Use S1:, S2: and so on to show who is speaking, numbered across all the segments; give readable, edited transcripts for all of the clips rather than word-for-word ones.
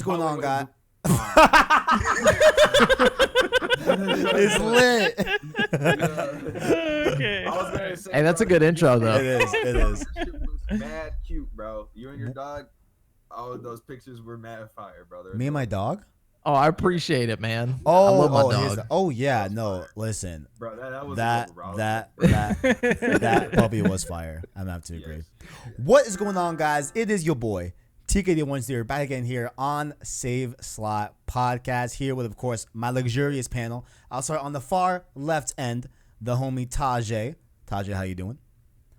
S1: going on, guys? It's lit.
S2: Okay.
S3: I was gonna say,
S4: Hey, that's a good intro, though.
S1: It is. It is.
S3: That shit was mad cute, bro. You and your dog. All of those pictures were mad fire, brother.
S1: Me and my dog.
S4: Oh, I appreciate it, man. I
S1: Oh,
S4: love my
S1: here's
S4: dog.
S1: the- yeah. No, listen.
S3: Bro, that was
S1: That
S3: over, bro.
S1: that puppy was fire. I'm gonna have to agree. What is going on, guys? It is your boy TKD1 here, back again here on Save Slot Podcast. Here with, of course, my luxurious panel. I'll start on the far left end, the homie Tajae. Tajae, how you doing?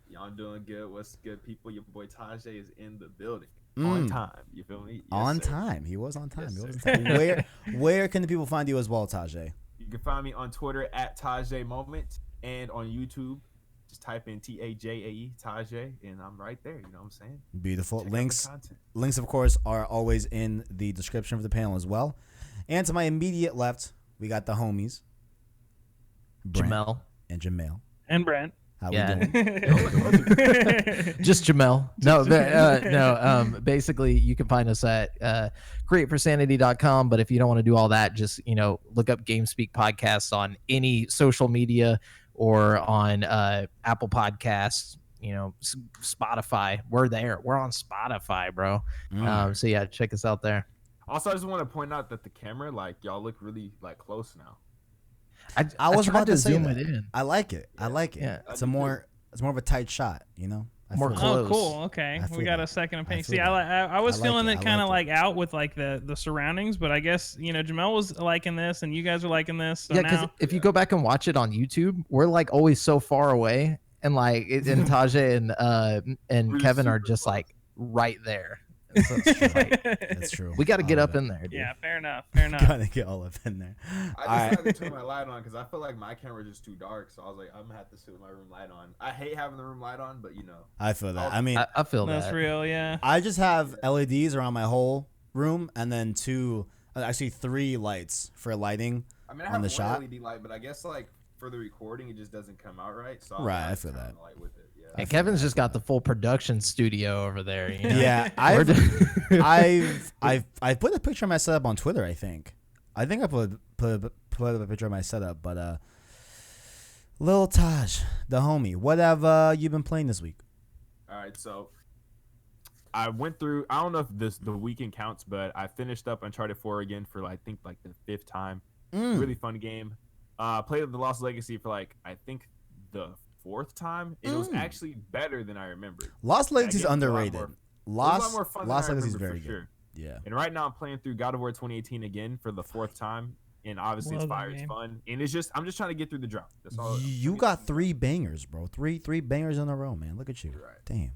S3: Y'all doing good? What's good, people? Your boy Tajae is in the building on time. You feel me? Yes,
S1: on
S3: sir.
S1: time. He was on time.
S3: Yes,
S1: He was
S3: sir.
S1: on time. Where can the people find you as well, Tajae?
S3: You can find me on Twitter at Tajae Moment and on YouTube. Just type in Tajae, Tajae, and I'm right there. You know what I'm saying?
S1: Beautiful.
S3: Check out
S1: Links,
S3: the content.
S1: links, of course, are always in the description of the panel as well. And to my immediate left, we got the homies, Brent
S4: Jamal.
S1: and Jamal.
S2: And Brent.
S1: How
S4: Yeah.
S1: we doing?
S4: Just Jamal. No, basically, you can find us at createforsanity.com. But if you don't want to do all that, just, look up GameSpeak Podcasts on any social media or on Apple Podcasts, Spotify. We're there. We're on Spotify, bro. So, yeah, check us out there.
S3: Also, I just want to point out that the camera, y'all look really close now.
S1: I was
S4: tried
S1: about to say
S4: zoom
S1: that.
S4: it in.
S1: I like it. I like it.
S4: Yeah.
S1: It's more of a tight shot, I
S4: More
S1: feel it.
S4: close.
S2: Oh, cool. Okay,
S1: I feel
S2: we got
S1: that.
S2: a second
S1: I
S2: opinion.
S1: feel
S2: See, I was
S1: I like
S2: feeling
S1: it.
S2: it
S1: I
S2: kind of
S1: like
S2: like out with like the surroundings, but I guess Jamal was liking this, and you guys are liking this. So
S4: Yeah, because
S2: now,
S4: if you go back and watch it on YouTube, we're like always so far away, and and Tajae and
S3: Really
S4: Kevin are
S3: super
S4: just
S3: close.
S4: like right there. So
S1: That's true. That's true.
S4: we got to
S1: I
S4: get
S1: love
S4: up
S1: it.
S4: in there, dude.
S2: yeah, fair enough. Fair enough.
S1: Gotta get all up in there.
S3: I
S1: All right.
S3: decided to turn my light on because I feel like my camera is just too dark. So I was like, I'm gonna have to sit with my room light on. I hate having the room light on, but
S1: I feel that. I mean,
S4: I feel
S2: That's
S4: that.
S2: real. Yeah.
S1: I just have LEDs around my whole room, and then three lights for lighting.
S3: I mean, I
S1: on
S3: have
S1: the
S3: one
S1: shot.
S3: LED light, but I guess for the recording, it just doesn't come out right. So
S1: Right,
S3: I'll
S1: I feel
S3: turn
S1: that.
S3: on the light with it. Yeah.
S4: And Kevin's just got the full production studio over there.
S1: Yeah, I've put a picture of my setup on Twitter. I think I put up a picture of my setup. But Lil Taj, the homie, what have you been playing this week?
S3: All right, so I went through. I don't know if the weekend counts, but I finished up Uncharted 4 again for I think the fifth time. Really fun game. Played the Lost Legacy for I think the fourth time, and it was actually better than I remembered.
S1: Lost Legacy is
S3: game was a lot
S1: underrated.
S3: more- It was a lot
S1: Lost
S3: more fun than
S1: Lost
S3: I
S1: Legacy is
S3: remembered
S1: very
S3: for
S1: good.
S3: sure.
S1: Yeah.
S3: And right now I'm playing through God of War 2018 again for the fourth time, and obviously
S2: Love
S3: it's
S2: that
S3: fire, it's
S2: game.
S3: fun, and I'm just trying to get through the drought. That's all.
S1: You got three bangers, bro. Three bangers in a row, man. Look at you.
S3: Right.
S1: Damn.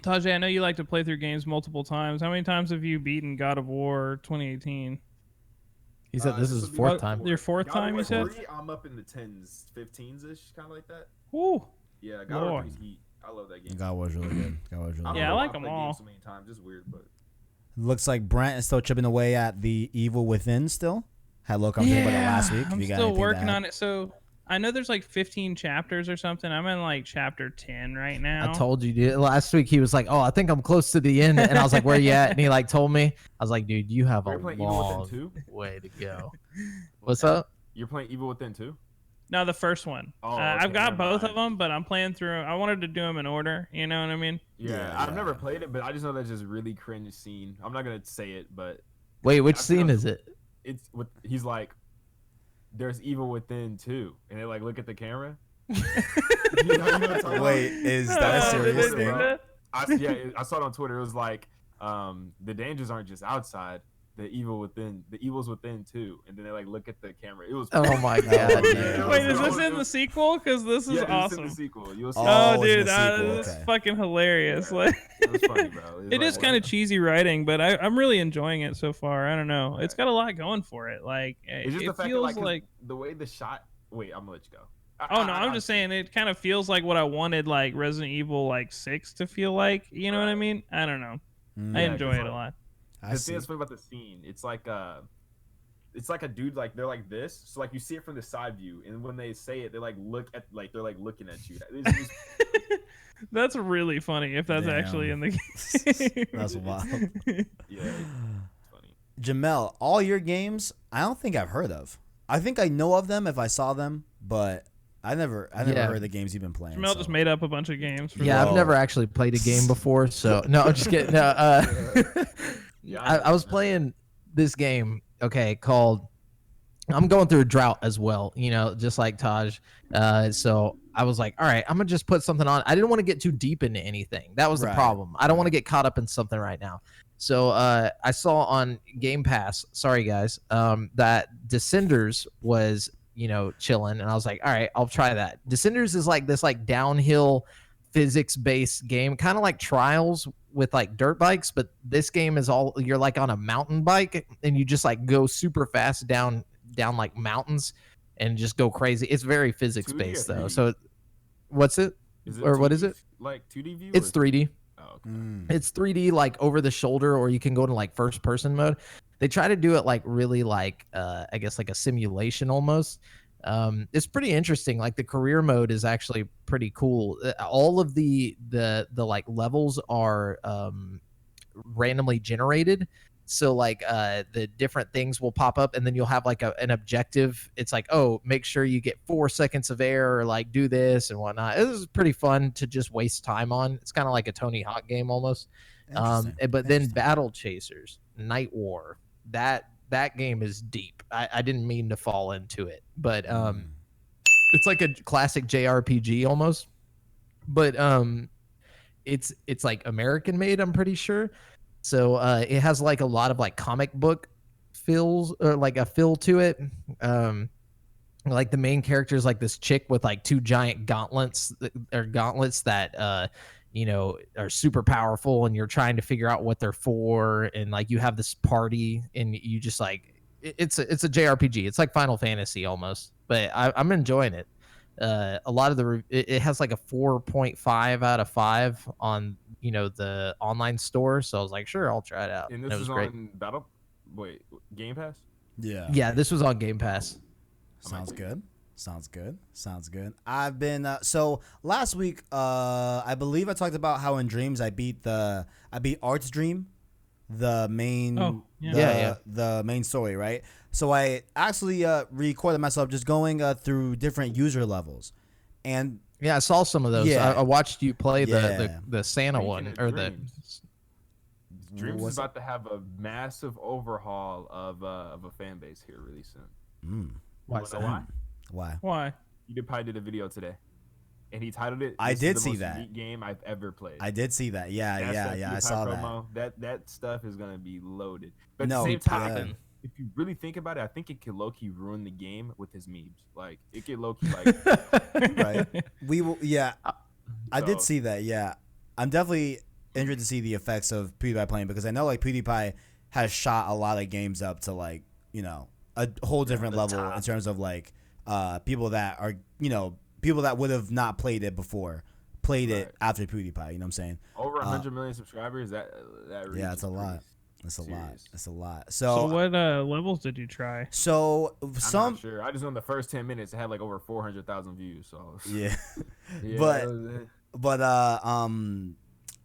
S2: Tajae, I know you like to play through games multiple times. How many times have you beaten God of War 2018?
S4: He said this is his
S3: will be
S4: fourth
S3: my
S4: time.
S2: Your fourth
S3: God of
S2: time,
S3: War
S2: you said?
S3: 3, I'm up in the 10s, 15s ish, kind of like that.
S2: Woo.
S3: Yeah, God of War
S2: Lord.
S3: 3 is heat. I love that game.
S1: God was really good. God was really
S3: don't
S1: good.
S2: Yeah, I
S3: know why
S2: like 'em
S3: played
S2: all.
S3: games so many times. It's weird, but
S1: Looks like Brent is still chipping away at the Evil Within still. Had a little conversation about it last week. If
S2: I'm
S1: you got
S2: still
S1: anything to
S2: working
S1: add.
S2: on it. So I know there's 15 chapters or something. I'm in chapter 10 right now.
S4: I told you, dude. Last week he was like, "Oh, I think I'm close to the end," and I was like, "Where you at?" And he told me. I was like, "Dude, you have a
S3: You're playing Evil
S4: long
S3: Within 2?
S4: way to go." What's up?
S3: You're playing Evil Within 2?
S2: No, the first one.
S3: Oh, okay,
S2: I've got
S3: never
S2: both
S3: mind.
S2: of them, but I'm playing through. I wanted to do them in order. You know what I mean?
S3: Yeah,
S1: Yeah,
S3: I've
S1: yeah.
S3: never played it, but I just know that's just really cringe scene. I'm not gonna say it, but
S4: Wait, which
S3: I feel-
S4: scene is it?
S3: it's with he's like, "There's evil within too," and they look at the camera. You know what I'm talking about?
S1: Wait, is that a
S2: Oh, did
S1: serious
S2: they
S1: thing?
S2: do that?
S3: I saw it on Twitter. It was like, the dangers aren't just outside. The evil's within too. And then they look at the camera. It was.
S4: Oh my god, dude.
S2: Wait, is this in the sequel? Because this is
S3: yeah, It's in
S2: awesome.
S3: the sequel. You'll see.
S1: Oh,
S2: Oh,
S1: it's in
S2: dude,
S1: the sequel,
S2: this
S1: okay.
S2: is fucking hilarious.
S3: Yeah.
S2: Like,
S3: It was funny, bro.
S2: it is kind of cheesy writing, but I'm really enjoying it so far. I don't know. It's got a lot going for it.
S3: It's just
S2: it
S3: the fact
S2: feels
S3: that,
S2: like.
S3: the way the shot. Wait, I'm gonna let you go.
S2: Oh no, I'm just saying it kind of feels like what I wanted Resident Evil 6 to feel like. You know what I mean? I don't know. I
S3: Yeah,
S2: enjoy
S3: 'cause,
S2: it a lot.
S1: I
S3: The
S1: see.
S3: thing that's funny about the scene, it's like a dude they're like this, so you see it from the side view, and when they say it, they look at they're looking at you. It's
S2: That's really funny if that's actually in the game.
S1: That's wild.
S3: yeah, it's funny.
S1: Jamel, all your games, I don't think I've heard of. I think I know of them if I saw them, but I never heard of the games you've been playing.
S2: Jamel just made up a bunch of games.
S4: Yeah, I've never actually played a game before, so no, I'm just kidding. No, I was playing this game, called. I'm going through a drought as well, just like Taj. So I was like, all right, I'm gonna just put something on. I didn't want to get too deep into anything. That was the problem. I don't want to get caught up in something right now. So I saw on Game Pass, sorry guys, that Descenders was chilling, and I was like, all right, I'll try that. Descenders is like this downhill physics-based game, kind of like Trials with like dirt bikes, but this game is you're like on a mountain bike, and you just like go super fast down like mountains and just go crazy. It's very physics based though. So what's it? What is it?
S3: Like 2D view?
S4: It's 3D.
S3: Oh, okay.
S4: It's 3D like over the shoulder, or you can go to like first person mode. They try to do it like really like I guess like a simulation almost. It's pretty interesting. Like the career mode is actually pretty cool. All of the like levels are randomly generated. So like the different things will pop up, and then you'll have like an objective. It's like, oh, make sure you get 4 seconds of air, or like do this and whatnot. It was pretty fun to just waste time on. It's kind of like a Tony Hawk game almost. But then Battle Chasers, Night War, that game is deep. I didn't mean to fall into it, but it's like a classic JRPG almost. But it's like American made, I'm pretty sure. So it has like a lot of like comic book feels, or like a feel to it. Like the main character is like this chick with like 2 giant gauntlets that are super powerful, and you're trying to figure out what they're for, and like you have this party, and you just like it's a JRPG. It's like Final Fantasy almost, but I'm enjoying it. A lot of it has like a 4.5 out of 5 on the online store, so I was like, sure, I'll try it out.
S3: And this is great. On Game Pass?
S4: Yeah, this was on Game Pass.
S1: Sounds good. I've been so last week I believe I talked about how in Dreams I beat Art's Dream, the main the main story, right? So I actually recorded myself just going through different user levels, and
S4: yeah, I saw some of those.
S1: Yeah.
S4: I watched you play the Santa one, or
S3: Dreams is about to have a massive overhaul of a fan base here really soon.
S4: Why is that?
S1: Why?
S3: You probably did a video today, and he titled it.
S1: I did
S3: is the
S1: see
S3: most
S1: that
S3: unique game I've ever played.
S1: I did see that. Yeah. I saw
S3: promo. That stuff is gonna be loaded. But at
S1: No,
S3: the same time,
S1: yeah.
S3: if you really think about it, I think it could low-key ruin the game with his memes. Like it could low-key like
S1: right. We will. Yeah, I did
S3: So-
S1: see that. Yeah, I'm definitely interested to see the effects of PewDiePie playing, because I know like PewDiePie has shot a lot of games up to like a whole different level in terms of like people that are people that would have not played it before played it after PewDiePie. You know what I'm saying?
S3: over 100 million subscribers. That
S1: Yeah, it's a
S3: reach is
S1: lot.
S3: pretty
S1: It's a lot.
S3: serious.
S1: It's a lot.
S2: So
S1: So
S2: what levels did you try?
S3: I'm
S1: some
S3: not sure. I just know in the first 10 minutes it had like over 400,000 views. So
S1: yeah.
S3: yeah,
S1: But-
S3: it was-
S1: But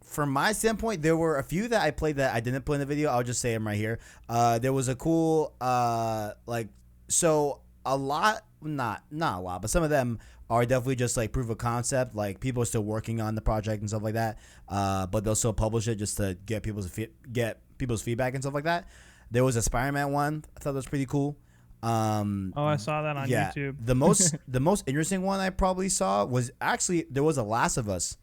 S1: from my standpoint, there were a few that I played that I didn't put in the video. I'll just say them right here. There was a cool a lot, not a lot, but some of them are definitely just like proof of concept. Like people are still working on the project and stuff like that. But they'll still publish it just to get people's feedback and stuff like that. There was a Spider-Man one. I thought that was pretty cool.
S2: I saw that on YouTube.
S1: The most interesting one I probably saw was actually there was a Last of Us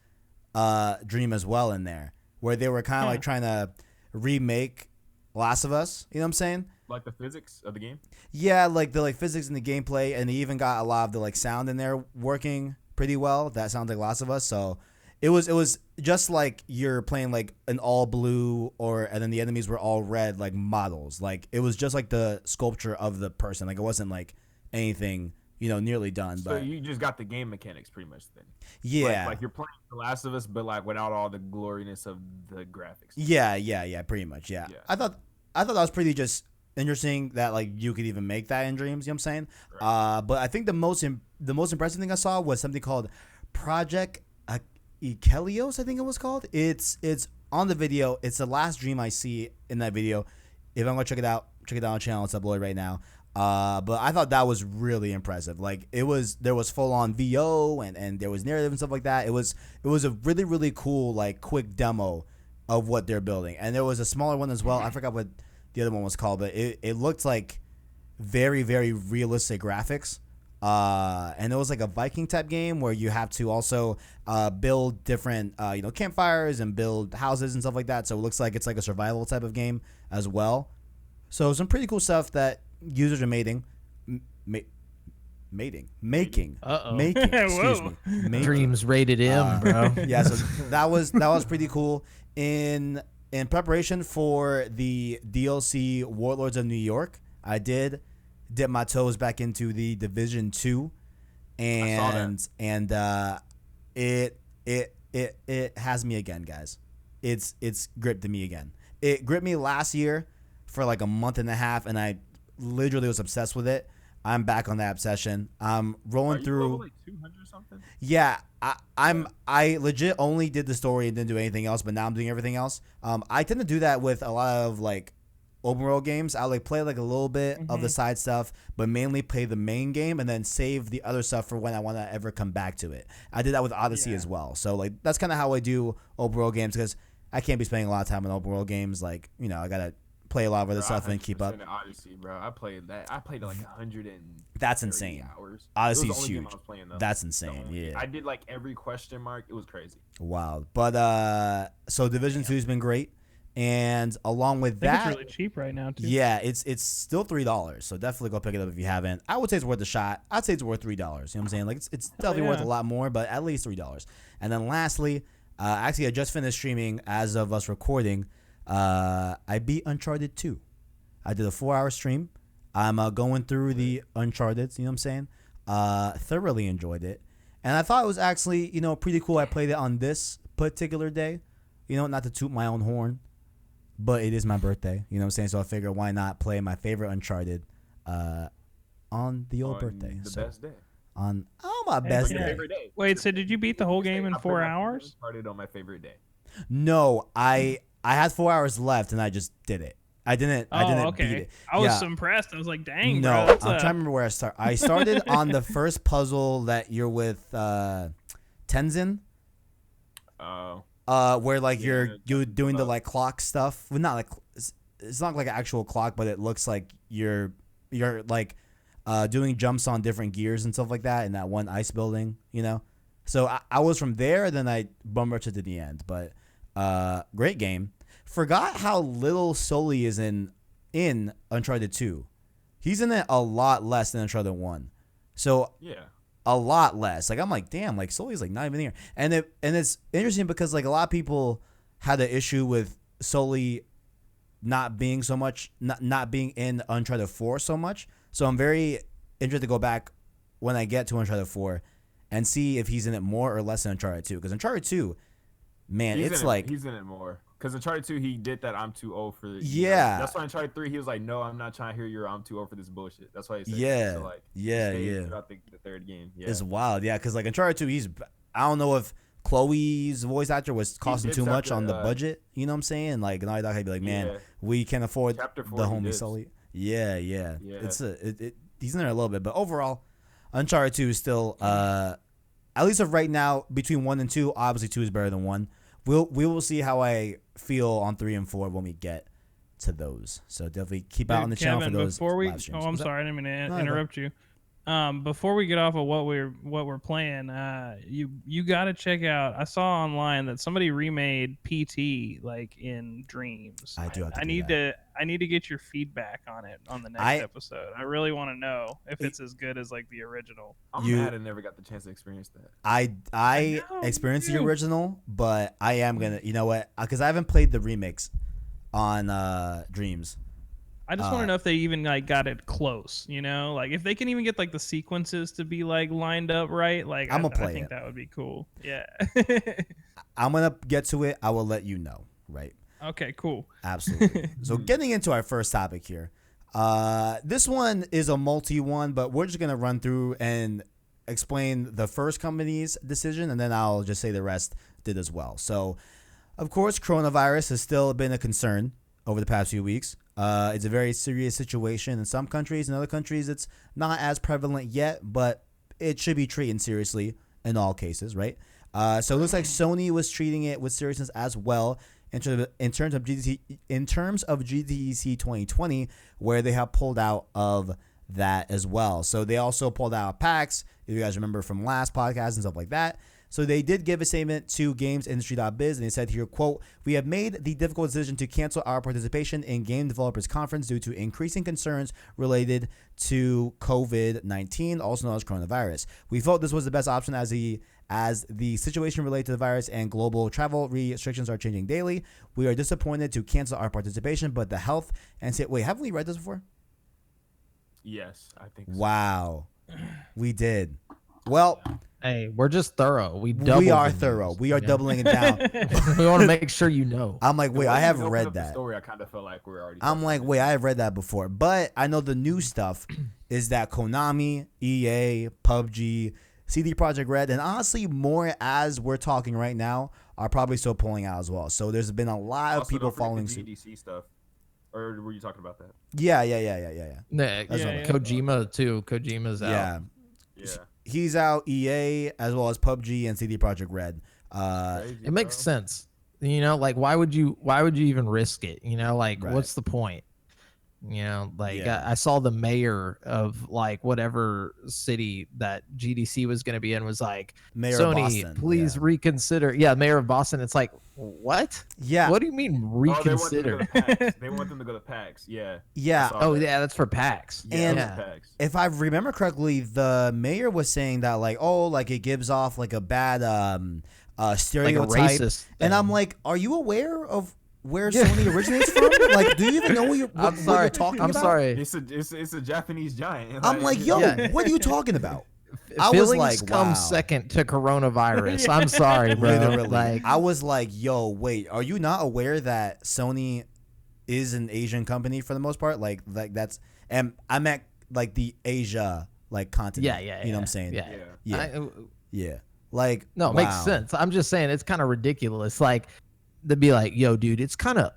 S1: dream as well in there, where they were kind of like trying to remake Last of Us. You know what I'm saying?
S3: like the physics of the game.
S1: Yeah, like the physics in the gameplay, and they even got a lot of the sound in there working pretty well. That sounds like Last of Us. So it was just like you're playing like an all blue, and then the enemies were all red, like models. Like it was just like the sculpture of the person. Like it wasn't like anything nearly done.
S3: So
S1: But
S3: you just got the game mechanics pretty much then.
S1: yeah,
S3: Like you're playing The Last of Us, but like without all the gloriness of the graphics.
S1: yeah, pretty much. Yeah.
S3: Yeah.
S1: I thought that was pretty just interesting that like you could even make that in Dreams. You know what I'm saying?
S3: Right.
S1: But I think the most impressive thing I saw was something called Project Ikelios. I think it was called. It's on the video. It's the last dream I see in that video. If I'm gonna check it out on the channel. It's uploaded right now. But I thought that was really impressive. Like there was full on VO and there was narrative and stuff like that. It was a really, really cool like quick demo of what they're building. And there was a smaller one as well. I forgot what the other one was called, but it looked like very, very realistic graphics. And it was like a Viking type game where you have to also build different campfires and build houses and stuff like that. So it looks like it's like a survival type of game as well. So some pretty cool stuff that users are making. Excuse me. Making.
S4: Dreams rated M, bro.
S1: Yeah, so that was pretty cool. In preparation for the DLC Warlords of New York, I did dip my toes back into the Division 2, and it has me again, guys. It's gripped me again. It gripped me last year for like a month and a half, and I literally was obsessed with it. I'm back on that obsession. I'm rolling through
S3: like 200 something.
S1: Yeah, I legit only did the story and didn't do anything else, but now I'm doing everything else. I tend to do that with a lot of like open world games. I like play like a little bit of the side stuff, but mainly play the main game and then save the other stuff for when I want to ever come back to it. I did that with Odyssey as well. So like that's kind of how I do open world games, because I can't be spending a lot of time on open world games. Like, I gotta play a lot of other stuff and keep up.
S3: Odyssey, bro. I played like 100 and
S1: that's insane.
S3: Hours.
S1: Odyssey's huge. That's insane. Yeah.
S3: I did like every question mark. It was crazy.
S1: Wow. But so Division 2 has been great. And along with that,
S2: it's really cheap right now too.
S1: Yeah, it's still $3. So definitely go pick it up if you haven't. I would say it's worth a shot. I'd say it's worth $3. You know what I'm saying? Like it's definitely worth a lot more, but at least $3. And then lastly, actually I just finished streaming as of us recording. I beat Uncharted 2. I did a 4-hour stream. I'm going through the Uncharted, you know what I'm saying? Thoroughly enjoyed it. And I thought it was actually, pretty cool. I played it on this particular day. Not to toot my own horn, but it is my birthday. You know what I'm saying? So I figured why not play my favorite Uncharted on the old birthday.
S3: The best day.
S1: On my best day.
S3: Favorite day.
S2: Wait, so did you beat the whole game in 4 hours?
S3: Uncharted on my favorite day.
S1: No, I had 4 hours left and I just did it. I didn't beat it.
S2: I was impressed. I was like, dang,
S1: no,
S2: bro.
S1: I'm trying to remember where I started. I started on the first puzzle that you're with Tenzin.
S3: Oh.
S1: Where like you're doing the like clock stuff. Well, not like it's not like an actual clock, but it looks like you're like doing jumps on different gears and stuff like that in that one ice building. So I was from there, then I bum rushed it to the end. But great game. Forgot how little Sully is in Uncharted 2. He's in it a lot less than Uncharted 1. So
S3: yeah.
S1: A lot less. Like I'm like, damn, like Sully's like not even here. And it's interesting because like a lot of people had an issue with Sully not being so much not being in Uncharted 4 so much. So I'm very interested to go back when I get to Uncharted 4 and see if he's in it more or less than Uncharted 2. Because Uncharted 2, man, he's
S3: in it more. Because Uncharted 2, he did that I'm too old for this.
S1: Yeah.
S3: That's why Uncharted 3, he was like, no, I'm not trying to hear your I'm too old for this bullshit. That's why he said
S1: yeah.
S3: So, like,
S1: yeah.
S3: throughout the third game. Yeah.
S1: It's wild. Yeah, because like Uncharted 2, I don't know if Chloe's voice actor was costing too much on the budget. You know what I'm saying? Like, Naughty Dog had to be like, man, we can't afford the homie Sully. Yeah. It's he's in there a little bit. But overall, Uncharted 2 is still, at least of right now, between 1 and 2, obviously 2 is better than 1. We will see how I feel on 3 and 4 when we get to those. So definitely keep out on the channel for those live streams.
S2: I'm sorry, I didn't mean to interrupt you. Before we get off of what we're playing, you got to check out. I saw online that somebody remade PT like in Dreams.
S1: I do.
S2: I need to get your feedback on it on the next episode. I really want to know if it's as good as like the original.
S3: I'm mad I never got the chance to experience that.
S1: I experienced the original, but I am gonna. You know what? Because I haven't played the remix on Dreams.
S2: I just want to know if they even like got it close, like if they can even get like the sequences to be like lined up right. Like I think that would be cool. Yeah.
S1: I'm gonna get to it. I will let you know. Right.
S2: Okay. Cool.
S1: Absolutely. So getting into our first topic here, this one is a multi one, but we're just gonna run through and explain the first company's decision, and then I'll just say the rest did as well. So, of course, coronavirus has still been a concern over the past few weeks. It's a very serious situation in some countries. In other countries, it's not as prevalent yet, but it should be treated seriously in all cases, right? So it looks like Sony was treating it with seriousness as well in terms of GDC 2020, where they have pulled out of that as well. So they also pulled out PAX, if you guys remember from last podcast and stuff like that. So they did give a statement to gamesindustry.biz, and they said here, quote, "We have made the difficult decision to cancel our participation in Game Developers Conference due to increasing concerns related to COVID-19, also known as coronavirus. We felt this was the best option as the situation related to the virus and global travel restrictions are changing daily. We are disappointed to cancel our participation, but the health and wait, haven't we read this before?
S3: Yes, I think so.
S1: Wow. We did. Well,
S4: Hey, we're just thorough. We
S1: are thorough. We are doubling it down.
S4: We want to make sure you know.
S1: I'm like, wait, I have read that.
S3: Story, I kind of felt like we're already.
S1: I'm like, wait, I have read that before. But I know the new stuff is that Konami, EA, PUBG, CD Projekt Red, and honestly, more as we're talking right now, are probably still pulling out as well. So there's been a lot of people following
S3: suit. GDC stuff. Or were you talking about that?
S1: Yeah.
S4: Kojima too. Kojima's out.
S3: Yeah.
S1: He's out. EA as well as PUBG and CD Projekt Red.
S3: Crazy,
S4: It makes sense. You know, like why would you even risk it? You know, like what's the point? You know, like I saw the mayor of like whatever city that GDC was going to be in was like,
S1: Mayor
S4: Sony,
S1: of Boston,
S4: please reconsider. Yeah, mayor of Boston. It's like, what?
S1: Yeah.
S4: What do you mean reconsider?
S3: They want them to go to PAX. Yeah.
S1: Yeah.
S4: Oh, yeah, that's for PAX.
S1: And
S3: PAX.
S1: if I remember correctly, the mayor was saying that like, oh, like it gives off like a bad stereotype.
S4: Like a racist
S1: and I'm like, are you aware of where Sony originates from? Like, do you even know what you're talking about?
S4: I'm sorry.
S3: It's a Japanese giant.
S1: I'm like, yo, what are you talking about? I
S4: Feelings
S1: was like,
S4: come
S1: wow.
S4: second to coronavirus. I'm sorry, bro.
S1: Literally.
S4: Like,
S1: I was like, yo, wait, are you not aware that Sony is an Asian company for the most part? Like that's, and I meant like the Asia like continent.
S4: yeah.
S1: You know what I'm saying?
S4: Yeah.
S1: Like,
S4: no, it makes sense. I'm just saying it's kind of ridiculous. Like, they'd be like, yo, dude, it's kind of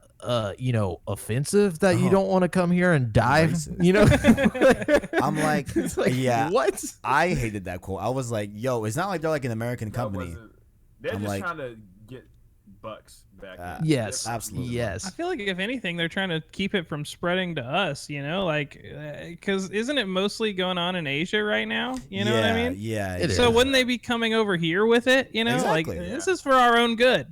S4: offensive that you don't want to come here and dive.
S1: Racist.
S4: You know?
S1: I'm like, yeah.
S4: What?
S1: I hated that quote. I was like, yo, it's not like they're like an American company.
S3: They're just
S1: like,
S3: trying to get bucks back.
S4: Yes,
S1: absolutely.
S4: Yes.
S2: I feel like if anything, they're trying to keep it from spreading to us. You know, like because isn't it mostly going on in Asia right now? You know what I mean?
S1: Yeah.
S4: It
S2: So
S4: is.
S2: wouldn't they be coming over here with it? You know,
S1: Exactly,
S2: like this is for our own good.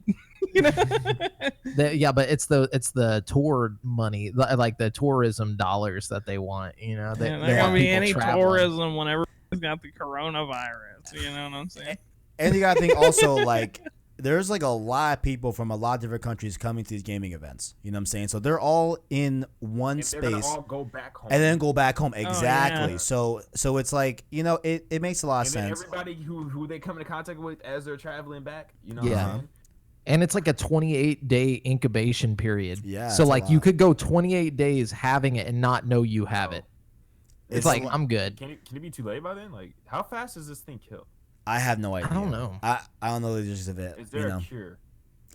S2: You know?
S4: But it's the tour money, like the tourism dollars that they want. You know,
S2: There
S4: want
S2: won't be
S4: people
S2: any
S4: traveling.
S2: tourism whenever it's got the coronavirus. You know what I'm saying?
S1: And you gotta think also like there's like a lot of people from a lot of different countries coming to these gaming events. You know what I'm saying? So they're all in one
S3: And
S1: space.
S3: they're gonna all go back home.
S1: And then go back home. Exactly.
S2: yeah.
S1: So it's like, you know, it makes a lot of
S3: And then
S1: sense.
S3: everybody who they come into contact with as they're traveling back, you know.
S4: Yeah.
S3: What I'm saying?
S4: And it's like a 28-day incubation period.
S1: Yeah,
S4: So
S1: it's a
S4: like you
S1: lot.
S4: could go 28 days having it and not know you have it. It's like, I'm good.
S3: Can it be too late by then? Like, how fast does this thing kill?
S1: I have no idea.
S4: I don't know.
S1: I don't know the logistics of it.
S3: Is there a cure?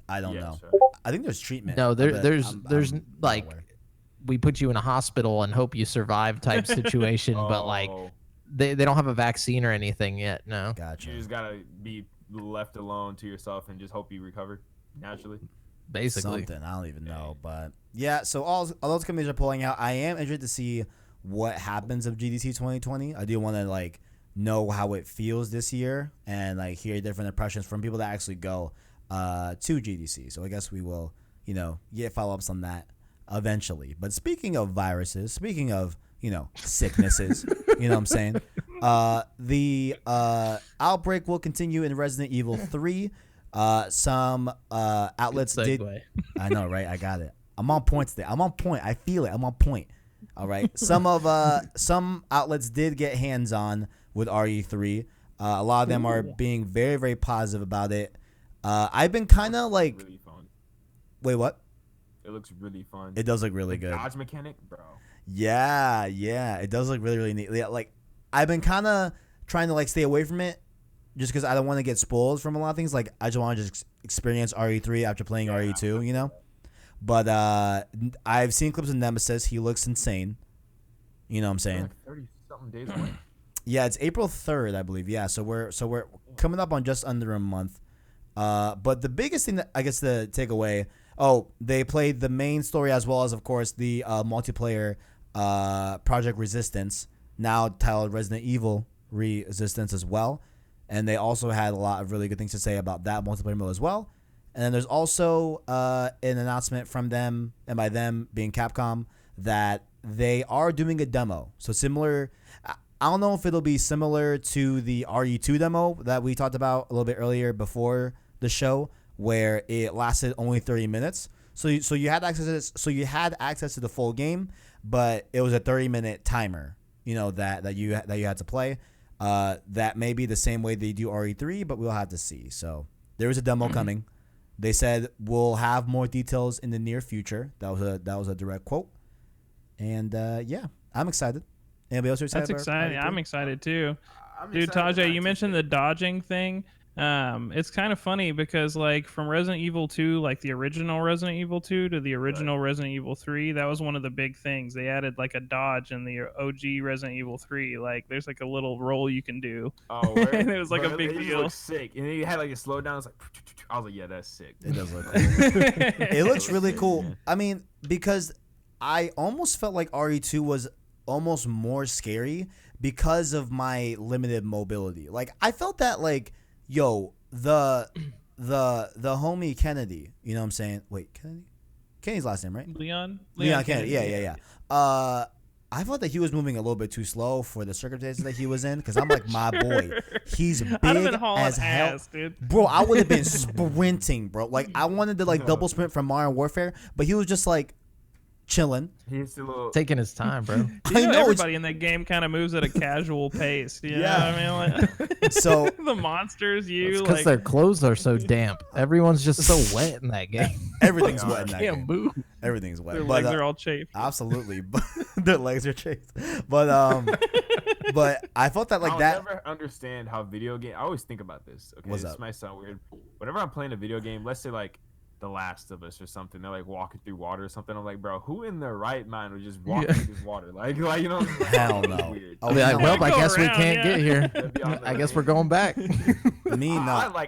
S1: I don't
S3: Yeah,
S1: know.
S3: sure.
S1: I think there's treatment.
S4: No,
S1: but
S4: there's
S1: I'm not
S4: like
S1: aware.
S4: we put you in a hospital and hope you survive type situation, but like
S3: Oh,
S4: they don't have a vaccine or anything yet. No.
S1: Gotcha.
S3: you just gotta be left alone to yourself and just hope you recover naturally.
S4: Basically.
S1: Something. I don't even know. But yeah, so all those companies are pulling out. I am interested to see what happens of GDC 2020. I do want to like know how it feels this year and like hear different impressions from people that actually go to GDC. So I guess we will, you know, get follow-ups on that eventually. But speaking of viruses, speaking of, you know, sicknesses, you know what I'm saying? The outbreak will continue in Resident Evil 3. Some outlets did. I know, right? I got it. I'm on point today. I'm on point. I feel it. I'm on point. All right. Some outlets did get hands on with RE3. A lot of them are being very, very positive about it. I've been kind of like,
S3: Really fun.
S1: wait, what?
S3: It looks really fun.
S1: It does look really
S3: The
S1: good.
S3: dodge mechanic, bro.
S1: Yeah. It does look really, really neat. Yeah, like I've been kind of trying to like stay away from it just because I don't want to get spoiled from a lot of things. Like I just want to just experience RE3 after playing RE2, you know? But I've seen clips of Nemesis. He looks insane. You know what I'm saying?
S3: Like 30 something days away.
S1: Yeah, it's April 3rd, I believe. Yeah, so we're coming up on just under a month. But the biggest thing that I guess the takeaway, they played the main story as well as, of course, the multiplayer Project Resistance, now titled Resident Evil Resistance as well. And they also had a lot of really good things to say about that multiplayer mode as well. And then there's also an announcement from them, and by them being Capcom, that they are doing a demo. So similar, I don't know if it'll be similar to the RE2 demo that we talked about a little bit earlier before the show, where it lasted only 30 minutes. So you had access to this, so you had access to the full game, but it was a 30-minute timer, that you had to play. That may be the same way they do RE3, but we'll have to see. So there is a demo coming. They said we'll have more details in the near future. That was a direct quote. And I'm excited. Anybody else excited?
S2: That's exciting. I'm excited too. Dude,
S3: excited
S2: Tajae, you mentioned the dodging thing. It's kind of funny because like from Resident Evil 2, like the original Resident Evil 2 to the original Resident Evil 3, that was one of the big things. They added like a dodge in the OG Resident Evil 3. Like there's like a little roll you can do.
S3: Oh, where,
S2: And it was like a big
S3: it
S2: deal.
S3: Looks sick. And then you had like a slowdown. It's like, I was like, yeah, that's sick.
S1: It does look cool. It looks really cool. I mean, because I almost felt like RE2 was almost more scary because of my limited mobility. Like I felt that like, the homie Kennedy, you know what I'm saying? Wait, Kennedy's last name, right?
S2: Leon
S1: Kennedy. Yeah. I thought that he was moving a little bit too slow for the circumstances that he was in, because I'm like, my boy, he's big
S2: I'd have been hauling
S1: as hell.
S2: ass, dude.
S1: Bro, I would have been sprinting, bro. Like I wanted to double sprint from Modern Warfare, but he was just like chilling.
S3: He's a little
S4: Taking his time, bro.
S2: You know,
S1: it's-
S2: everybody in that game kind of moves at a casual pace. You know what I mean? Like,
S1: So
S2: the monsters,
S4: Because
S2: like
S4: their clothes are so damp. Everyone's just so wet in that game.
S1: everything's wet in that
S4: Can't
S1: game.
S4: move.
S1: Everything's wet.
S2: their
S1: But,
S2: legs are all chafed.
S1: absolutely, but their legs are chased. But but I felt that like
S3: I'll
S1: that.
S3: never understand how video game. I always think about this. Okay,
S1: What's
S3: this
S1: up?
S3: might sound weird. Whenever I'm playing a video game, let's say like The Last of Us or something, they're like walking through water or something. I'm like, bro, who in their right mind would just walk through this water? Like you know?
S1: Hell no.
S3: Weird.
S1: Oh,
S4: I'll be like,
S1: no.
S4: well, I
S2: Go
S4: guess we
S2: around,
S4: can't
S2: yeah.
S4: get here.
S3: That'd be on
S4: I
S3: the-
S4: guess we're going back.
S1: Me not.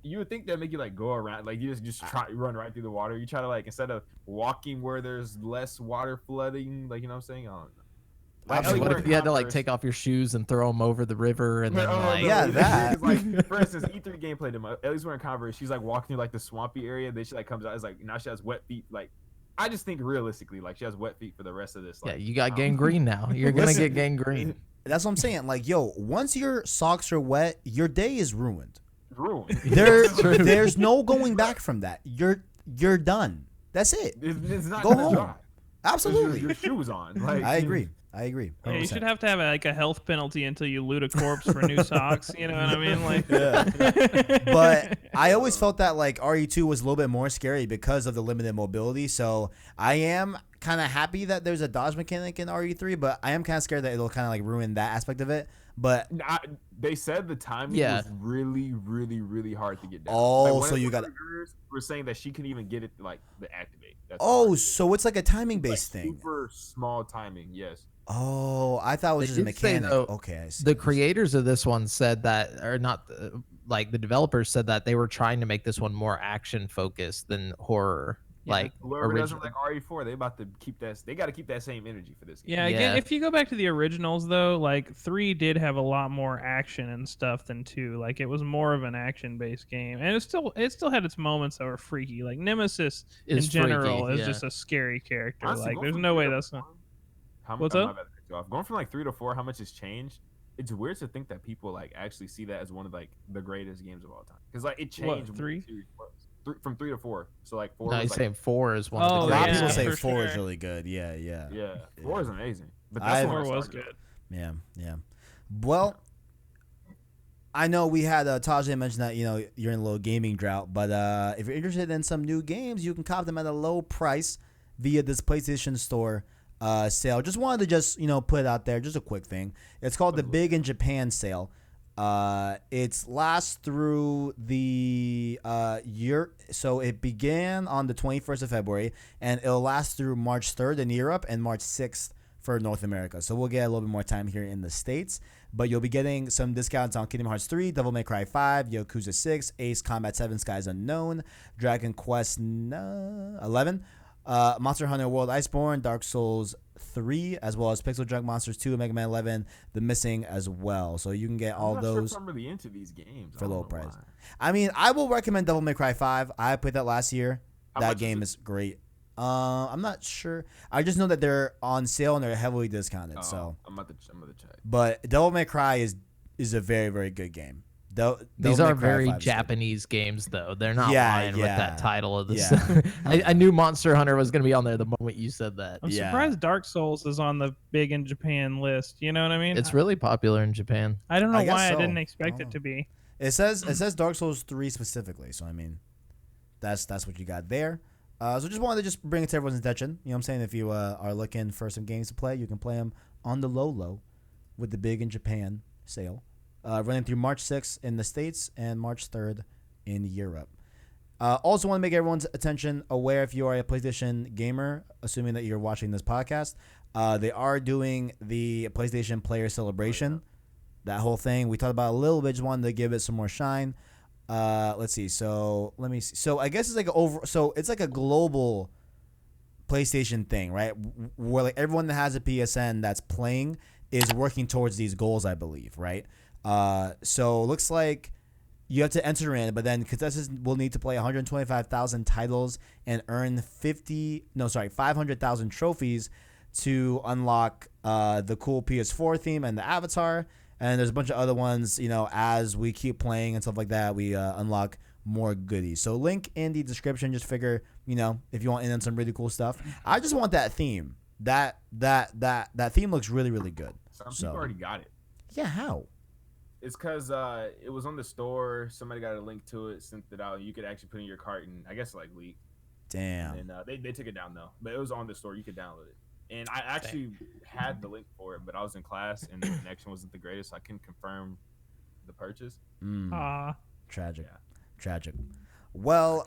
S3: You would think that'd make you like go around, like you just try run right through the water. You try to like instead of walking where there's less water flooding, like you know what I'm saying? I don't know. Like,
S1: Absolutely.
S3: like,
S4: What
S3: we're
S4: if you had to like
S3: Converse.
S4: take off your shoes and throw them over the river and then
S3: Oh,
S4: like
S1: Yeah,
S3: no,
S1: that.
S3: it's like, for instance, E3 gameplay demo. At least wearing Converse. She's like walking through like the swampy area. Then she like comes out. It's like now she has wet feet. Like I just think realistically, like she has wet feet for the rest of this.
S4: yeah,
S3: Like,
S4: you got
S3: I don't know.
S4: gangrene now. You're gonna
S1: Listen.
S4: get gangrene.
S1: That's what I'm saying. Like, once your socks are wet, your day is ruined.
S3: Ruined.
S1: There's no going back from that. You're done. That's it.
S3: It's not
S1: Go
S3: gonna
S1: home.
S3: dry.
S1: Absolutely.
S3: Your shoes on. Like
S1: I agree.
S2: Yeah, you
S1: 100%.
S2: should have to have like a health penalty until you loot a corpse for new socks. You know what I mean? Like,
S1: But I always felt that like RE2 was a little bit more scary because of the limited mobility. So I am kind of happy that there's a dodge mechanic in RE3, but I am kind of scared that it'll kind of like ruin that aspect of it. But
S3: they said the timing
S4: Yeah.
S3: was really, really, really hard to get down.
S1: Oh,
S3: Like, one
S1: so
S3: of
S1: you
S3: the
S1: got-
S3: reviewers were saying that she couldn't even get it like the activate. That's
S1: oh,
S3: hard.
S1: so it's like a timing
S3: Like,
S1: based thing.
S3: Super small timing. Yes.
S1: Oh, I thought it was
S4: They
S1: just a
S4: did say,
S1: mechanic.
S4: though,
S1: Okay, I see.
S4: The creators of this one said that, or not, like the developers said that they were trying to make this one more action focused than horror.
S2: Yeah.
S4: Like
S3: Whoever doesn't
S4: originally.
S3: like RE4, they about to keep that. They got to keep that same energy for this game.
S2: yeah, again,
S4: Yeah.
S2: if you go back to the originals though, like 3 did have a lot more action and stuff than 2. Like it was more of an action-based game, and it still had its moments that were freaky. Like Nemesis
S4: Is
S2: in general
S4: freaky,
S2: is
S4: yeah.
S2: just a scary character.
S3: Honestly,
S2: Like
S3: going
S2: there's
S3: from
S2: no
S3: 3
S2: way
S3: to
S2: that's
S3: 4,
S2: not. What's
S3: I'm
S2: up?
S3: not about to cut you off. Going from like 3 to 4, how much has changed? It's weird to think that people like actually see that as one of like the greatest games of all time. Because like it
S2: What,
S3: changed. when
S2: 3?
S3: the series was. From 3 to 4. So like 4.
S4: No,
S3: was,
S4: he's
S3: like,
S4: saying 4 is one
S2: Oh,
S1: A
S4: of the
S1: lot of
S2: yeah,
S1: people
S4: greatest.
S1: say
S2: for
S1: 4 is
S2: sure.
S1: really good. Yeah.
S3: Yeah, 4 is amazing. But
S1: I-
S3: that's when I
S2: 4 was
S3: started.
S2: good.
S1: Yeah. Well, I know we had Tajae mention that you're in a little gaming drought, but if you're interested in some new games, you can cop them at a low price via this PlayStation Store sale. Just wanted to put it out there, just a quick thing. It's called the Big in Japan sale. It's lasts through the year. So it began on the 21st of February, and it'll last through March 3rd in Europe and March 6th for North America. So we'll get a little bit more time here in the States. But you'll be getting some discounts on Kingdom Hearts 3, Devil May Cry 5, Yakuza 6, Ace Combat 7, Skies Unknown, Dragon Quest 11, Monster Hunter World Iceborne, Dark Souls 3, as well as Pixel Junk Monsters 2, Mega Man 11, The Missing as well. So you can get all those
S3: I'm really into these games
S1: for low price.
S3: Why.
S1: I mean, I will recommend Devil May Cry 5. I played that last year.
S3: How
S1: That
S3: much
S1: game
S3: is
S1: is great. I'm not sure. I just know that they're on sale and they're heavily discounted. So,
S3: I'm about to check.
S1: but Devil May Cry is a very, very good game.
S4: These
S1: Devil
S4: are
S1: May Cry
S4: very
S1: 5 is good.
S4: Japanese games, though. They're not
S1: Yeah,
S4: lying with
S1: yeah.
S4: that title of this.
S1: Yeah.
S4: I knew Monster Hunter was going to be on there the moment you said that.
S2: I'm
S1: Yeah.
S2: surprised Dark Souls is on the big in Japan list. You know what I mean?
S4: It's really popular in Japan.
S2: I don't know
S1: I guess
S2: why
S1: so.
S2: I didn't expect
S1: I don't
S2: it to be.
S1: It says Dark Souls 3 specifically. So I mean, that's what you got there. So just wanted to just bring it to everyone's attention. You know what I'm saying? If you are looking for some games to play, you can play them on the low with the Big in Japan sale. Running through March 6th in the States and March 3rd in Europe. Also want to make everyone's attention aware if you are a PlayStation gamer, assuming that you're watching this podcast, they are doing the PlayStation Player Celebration. That whole thing. We talked about it a little bit. Just wanted to give it some more shine. Let's see. So let me see. So I guess it's like it's like a global PlayStation thing, right? Where like everyone that has a PSN that's playing is working towards these goals, I believe, right? So it looks like you have to enter in, but then contestants will need to play 125,000 titles and earn 500,000 trophies to unlock the cool PS4 theme and the avatar. And there's a bunch of other ones, you know, as we keep playing and stuff like that, we unlock more goodies. So link in the description. Just figure, you know, if you want in on some really cool stuff. I just want that theme. That theme looks really, really good.
S3: Some people already got it.
S1: Yeah, how?
S3: It's because it was on the store. Somebody got a link to it, sent it out. You could actually put in your cart and I guess like leak.
S1: Damn.
S3: And they took it down though, but it was on the store. You could download it. And I actually had the link for it, but I was in class and the connection wasn't the greatest, so I couldn't confirm the purchase.
S1: Tragic.
S3: Yeah.
S1: Tragic. Well,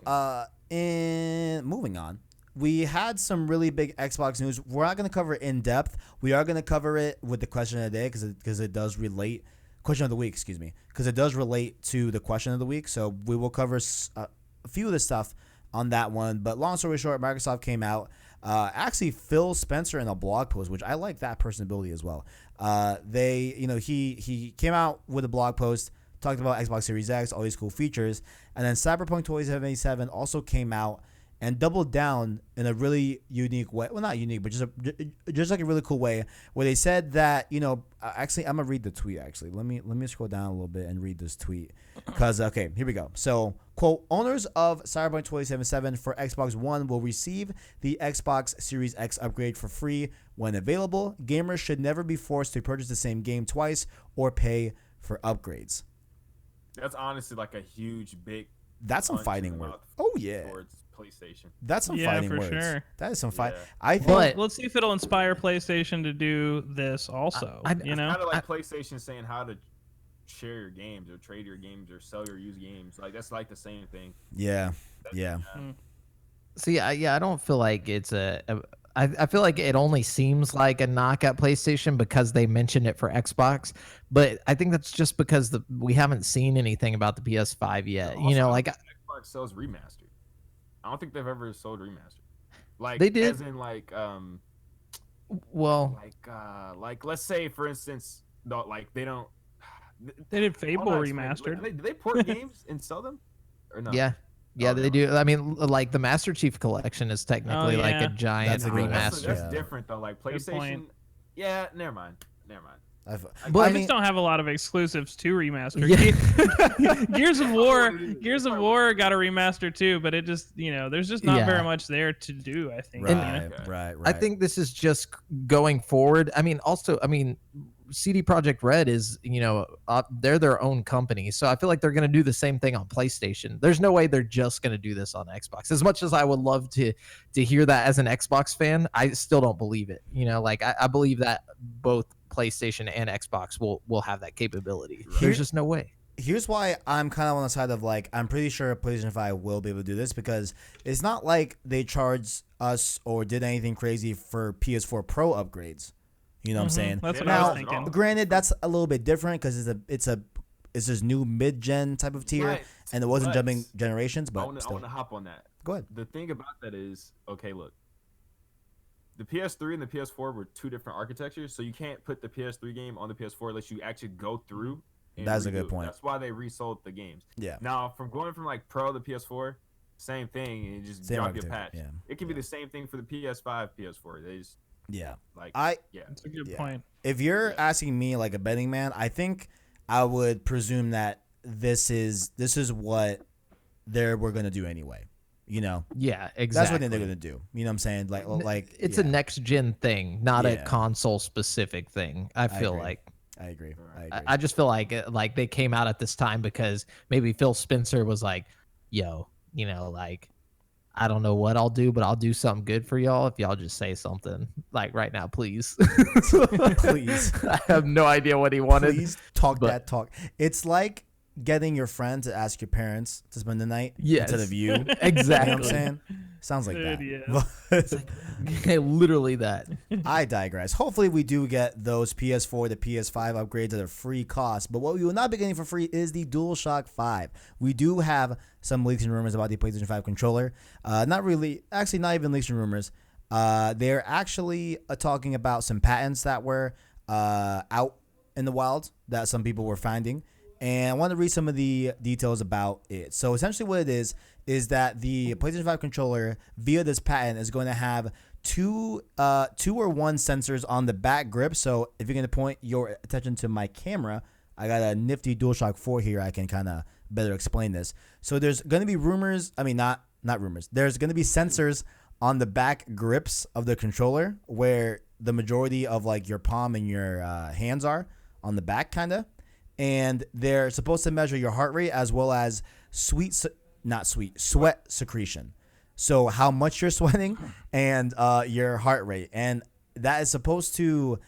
S1: in moving on, we had some really big Xbox news. We're not going to cover it in depth. We are going to cover it with the question of the day because it does relate. Question of the week, excuse me, because it does relate to the question of the week. So we will cover a few of the stuff on that one. But long story short, Microsoft came out. Actually, Phil Spencer in a blog post, which I like that personability as well. He came out with a blog post, talked about Xbox Series X, all these cool features, and then Cyberpunk 2077 also came out and doubled down in a really unique way. Well, not unique, but just like a really cool way, where they said that, you know, actually, I'm gonna read the tweet. Actually, let me scroll down a little bit and read this tweet, because okay, here we go. So, quote: owners of Cyberpunk 2077 for Xbox One will receive the Xbox Series X upgrade for free when available. Gamers should never be forced to purchase the same game twice or pay for upgrades.
S3: That's honestly like a huge, big.
S1: That's some fighting words. Oh yeah.
S3: Towards PlayStation.
S1: That's some fighting
S2: for
S1: words.
S2: Sure.
S1: That is some fight.
S3: Yeah.
S1: I think.
S4: But
S2: Let's see if it'll inspire PlayStation to do this also. You know,
S3: Kind of like PlayStation saying how to share your games or trade your games or sell your used games. Like that's like the same thing.
S1: Yeah.
S4: see, I don't feel like it's I feel like it only seems like a knock at PlayStation because they mentioned it for Xbox, but I think that's just because we haven't seen anything about the PS5 yet.
S3: Also,
S4: You know, like
S3: Xbox sells remastered. I don't think they've ever sold remastered. Like
S4: They did.
S3: as in like
S4: well,
S3: like let's say for instance, like they don't.
S2: they did Fable
S3: Hold on, explain.
S2: remastered.
S3: Do they port games and sell them? Or no?
S4: yeah. Yeah, they do. I mean, like the Master Chief Collection is technically like
S2: yeah.
S4: a giant
S1: That's a good
S4: remaster.
S3: That's
S1: Yeah.
S3: different though. Like PlayStation.
S2: point.
S3: Yeah, never mind.
S4: But
S2: I
S4: I
S2: just don't have a lot of exclusives to remaster.
S4: Yeah.
S2: Gears of War got a remaster too, but it just, you know, there's just not
S4: Yeah.
S2: very much there to do, I think.
S1: Right,
S2: you know?
S1: right.
S4: I think this is just going forward. I mean, also, CD Projekt Red is, you know, they're their own company, so I feel like they're going to do the same thing on PlayStation. There's no way they're just going to do this on Xbox. As much as I would love to hear that as an Xbox fan, I still don't believe it. You know, like I believe that both PlayStation and Xbox will have that capability.
S3: Right.
S4: There's just no way.
S1: Here's why I'm kind of on the side of like, I'm pretty sure PlayStation 5 will be able to do this, because it's not like they charged us or did anything crazy for PS4 Pro upgrades. You know what I'm saying?
S2: That's what
S1: now,
S2: I was thinking.
S1: granted, that's a little bit different because it's this new mid-gen type of tier,
S3: Right.
S1: and it wasn't
S3: But
S1: jumping generations.
S3: I
S1: But
S3: want
S1: still,
S3: to hop on that.
S1: go ahead.
S3: The thing about that is, okay, look, the PS3 and the PS4 were two different architectures, so you can't put the PS3 game on the PS4 unless you actually go through. And
S1: That's a
S3: redo
S1: good
S3: it.
S1: point.
S3: That's why they resold the games.
S1: Yeah.
S3: Now, from going from like Pro to PS4, same thing, and you just
S1: Same
S3: drop your
S1: architecture,
S3: patch.
S1: yeah.
S3: It can be the same thing for the PS5, PS4. They just
S1: Yeah.
S3: like yeah.
S2: That's a good
S1: Yeah.
S2: point.
S1: If you're asking me like a betting man, I think I would presume that this is what we're gonna do anyway. You know,
S4: Yeah, exactly.
S1: that's what they're gonna do. You know what I'm saying? Like
S4: it's
S1: yeah,
S4: a next gen thing, not
S1: Yeah.
S4: a console specific thing. I feel
S1: agree.
S4: like.
S1: I agree.
S4: I just feel like they came out at this time because maybe Phil Spencer was like, "Yo, you know, like I don't know what I'll do, but I'll do something good for y'all if y'all just say something like right now, please."
S1: Please.
S4: I have no idea what he wanted.
S1: Please talk
S4: but-
S1: that talk. It's like getting your friend to ask your parents to spend the night
S4: Yes.
S1: instead of you. You know
S4: Exactly.
S1: what I'm saying? Sounds like that.
S2: Dude,
S1: But
S4: Literally that.
S1: I digress. Hopefully, we do get those PS4 to PS5 upgrades at a free cost. But what we will not be getting for free is the DualShock 5. We do have some leaks and rumors about the PlayStation 5 controller. Not really, actually, not even leaks and rumors. They're actually talking about some patents that were out in the wild that some people were finding. And I want to read some of the details about it. So essentially what it is that the PlayStation 5 controller via this patent is going to have two or one sensors on the back grip. So if you're going to point your attention to my camera, I got a nifty DualShock 4 here. I can kind of better explain this. So there's going to be not rumors. There's going to be sensors on the back grips of the controller where the majority of like your palm and your hands are on the back kind of. And they're supposed to measure your heart rate as well as sweat secretion. So how much you're sweating and your heart rate. And that is supposed to,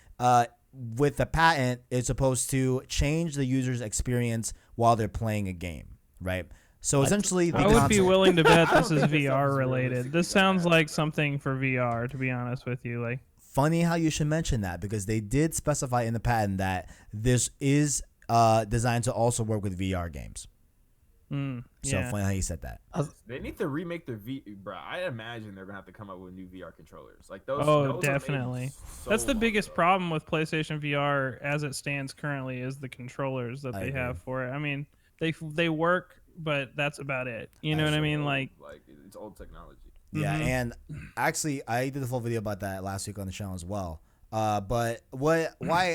S1: with the patent, it's supposed to change the user's experience while they're playing a game, right? So essentially, the
S2: I would be
S1: console-
S2: willing to bet
S3: I don't
S2: this is
S3: think this
S2: VR
S3: sounds
S2: related.
S3: realistic
S2: This
S3: to be
S2: sounds
S3: honest.
S2: like something for VR, to be honest with you. Like,
S1: Funny how you should mention that, because they did specify in the patent that this is designed to also work with VR games. So
S2: yeah.
S1: funny how you said that.
S3: They need to remake the bro. I imagine they're gonna have to come up with new VR controllers like those.
S2: Oh,
S3: those are made
S2: definitely.
S3: so
S2: That's the
S3: long
S2: biggest
S3: ago.
S2: problem with PlayStation VR as it stands currently is the controllers that
S1: I
S2: they
S1: agree.
S2: have for it. I mean, they work, but that's about it. You know what I mean? Like,
S3: it's old technology.
S1: Yeah,
S2: Mhm.
S1: and actually, I did a full video about that last week on the channel as well. But why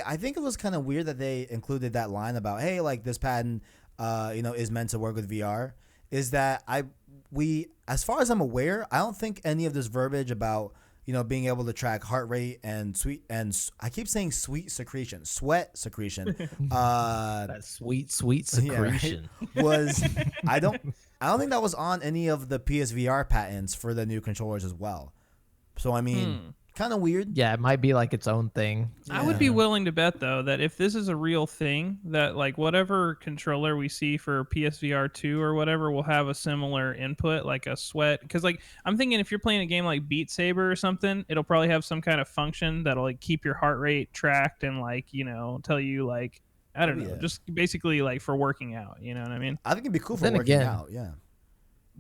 S1: I think it was kind of weird that they included that line about, hey, like this patent, is meant to work with VR. Is that as far as I'm aware, I don't think any of this verbiage about being able to track heart rate and I keep saying sweat secretion.
S4: That sweet
S1: Yeah, right.
S4: secretion.
S1: Was I don't think that was on any of the PSVR patents for the new controllers as well. So I mean, kind of weird.
S4: Yeah, it might be like its own thing.
S2: I would be willing to bet though that if this is a real thing, that like whatever controller we see for PSVR 2 or whatever will have a similar input, like a sweat. Because like I'm thinking, if you're playing a game like Beat Saber or something, it'll probably have some kind of function that'll like keep your heart rate tracked and like tell you like I don't know,
S1: yeah.
S2: just basically like for working out. You know what I mean?
S1: I think it'd be cool for
S4: Then
S1: working
S4: again-
S1: out. Yeah.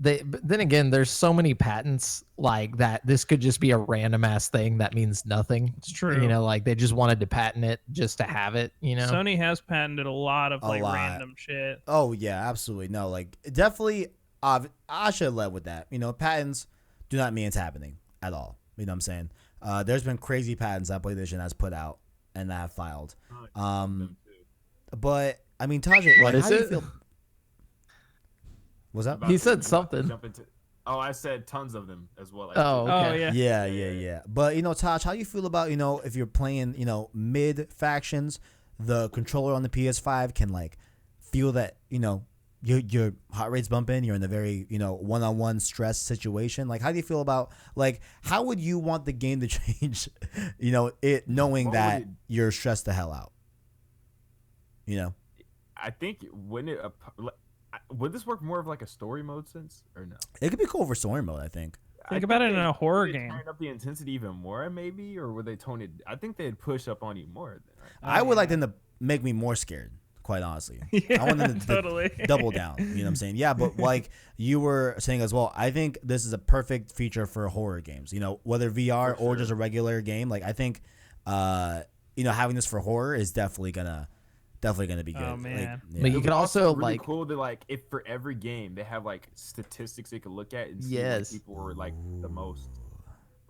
S4: But then again, there's so many patents like that. This could just be a random ass thing that means nothing.
S2: It's true.
S4: Like they just wanted to patent it just to have it.
S2: Sony has patented a lot of like
S1: lot.
S2: random shit.
S1: Oh yeah, absolutely. No, like definitely. I should have led with that. Patents do not mean it's happening at all. You know what I'm saying? There's been crazy patents that PlayStation has put out and that have filed. But I mean, Tajae,
S4: What
S1: like,
S4: is
S1: how do you
S4: it?
S1: feel? What's up?
S4: He said something.
S3: I said tons of them as well.
S4: Oh, okay.
S2: Oh
S1: Yeah,
S2: yeah.
S1: yeah. But Taj, how you feel about if you're playing mid factions, the controller on the PS5 can like feel that your heart rate's bumping. You're in a very one-on-one stress situation. Like, how do you feel about like how would you want the game to change? It knowing that you're stressed the hell out.
S3: I think would this work more of like a story mode sense or no?
S1: It could be cool for story mode. I think.
S2: Think about it in a horror game.
S3: Turn up the intensity even more, maybe, or would they tone it? I think they'd push up on you more. Right?
S1: I would like them to make me more scared. Quite honestly,
S2: yeah,
S1: I want them to
S2: totally
S1: double down. You know what I'm saying? Yeah, but like you were saying as well, I think this is a perfect feature for horror games. Whether VR or just a regular game. Like I think, having this for horror is definitely gonna be good.
S2: Oh man!
S4: But you could also
S3: really
S4: like
S3: cool to like if for every game they have like statistics they could look at and see
S4: yes,
S3: people were like the most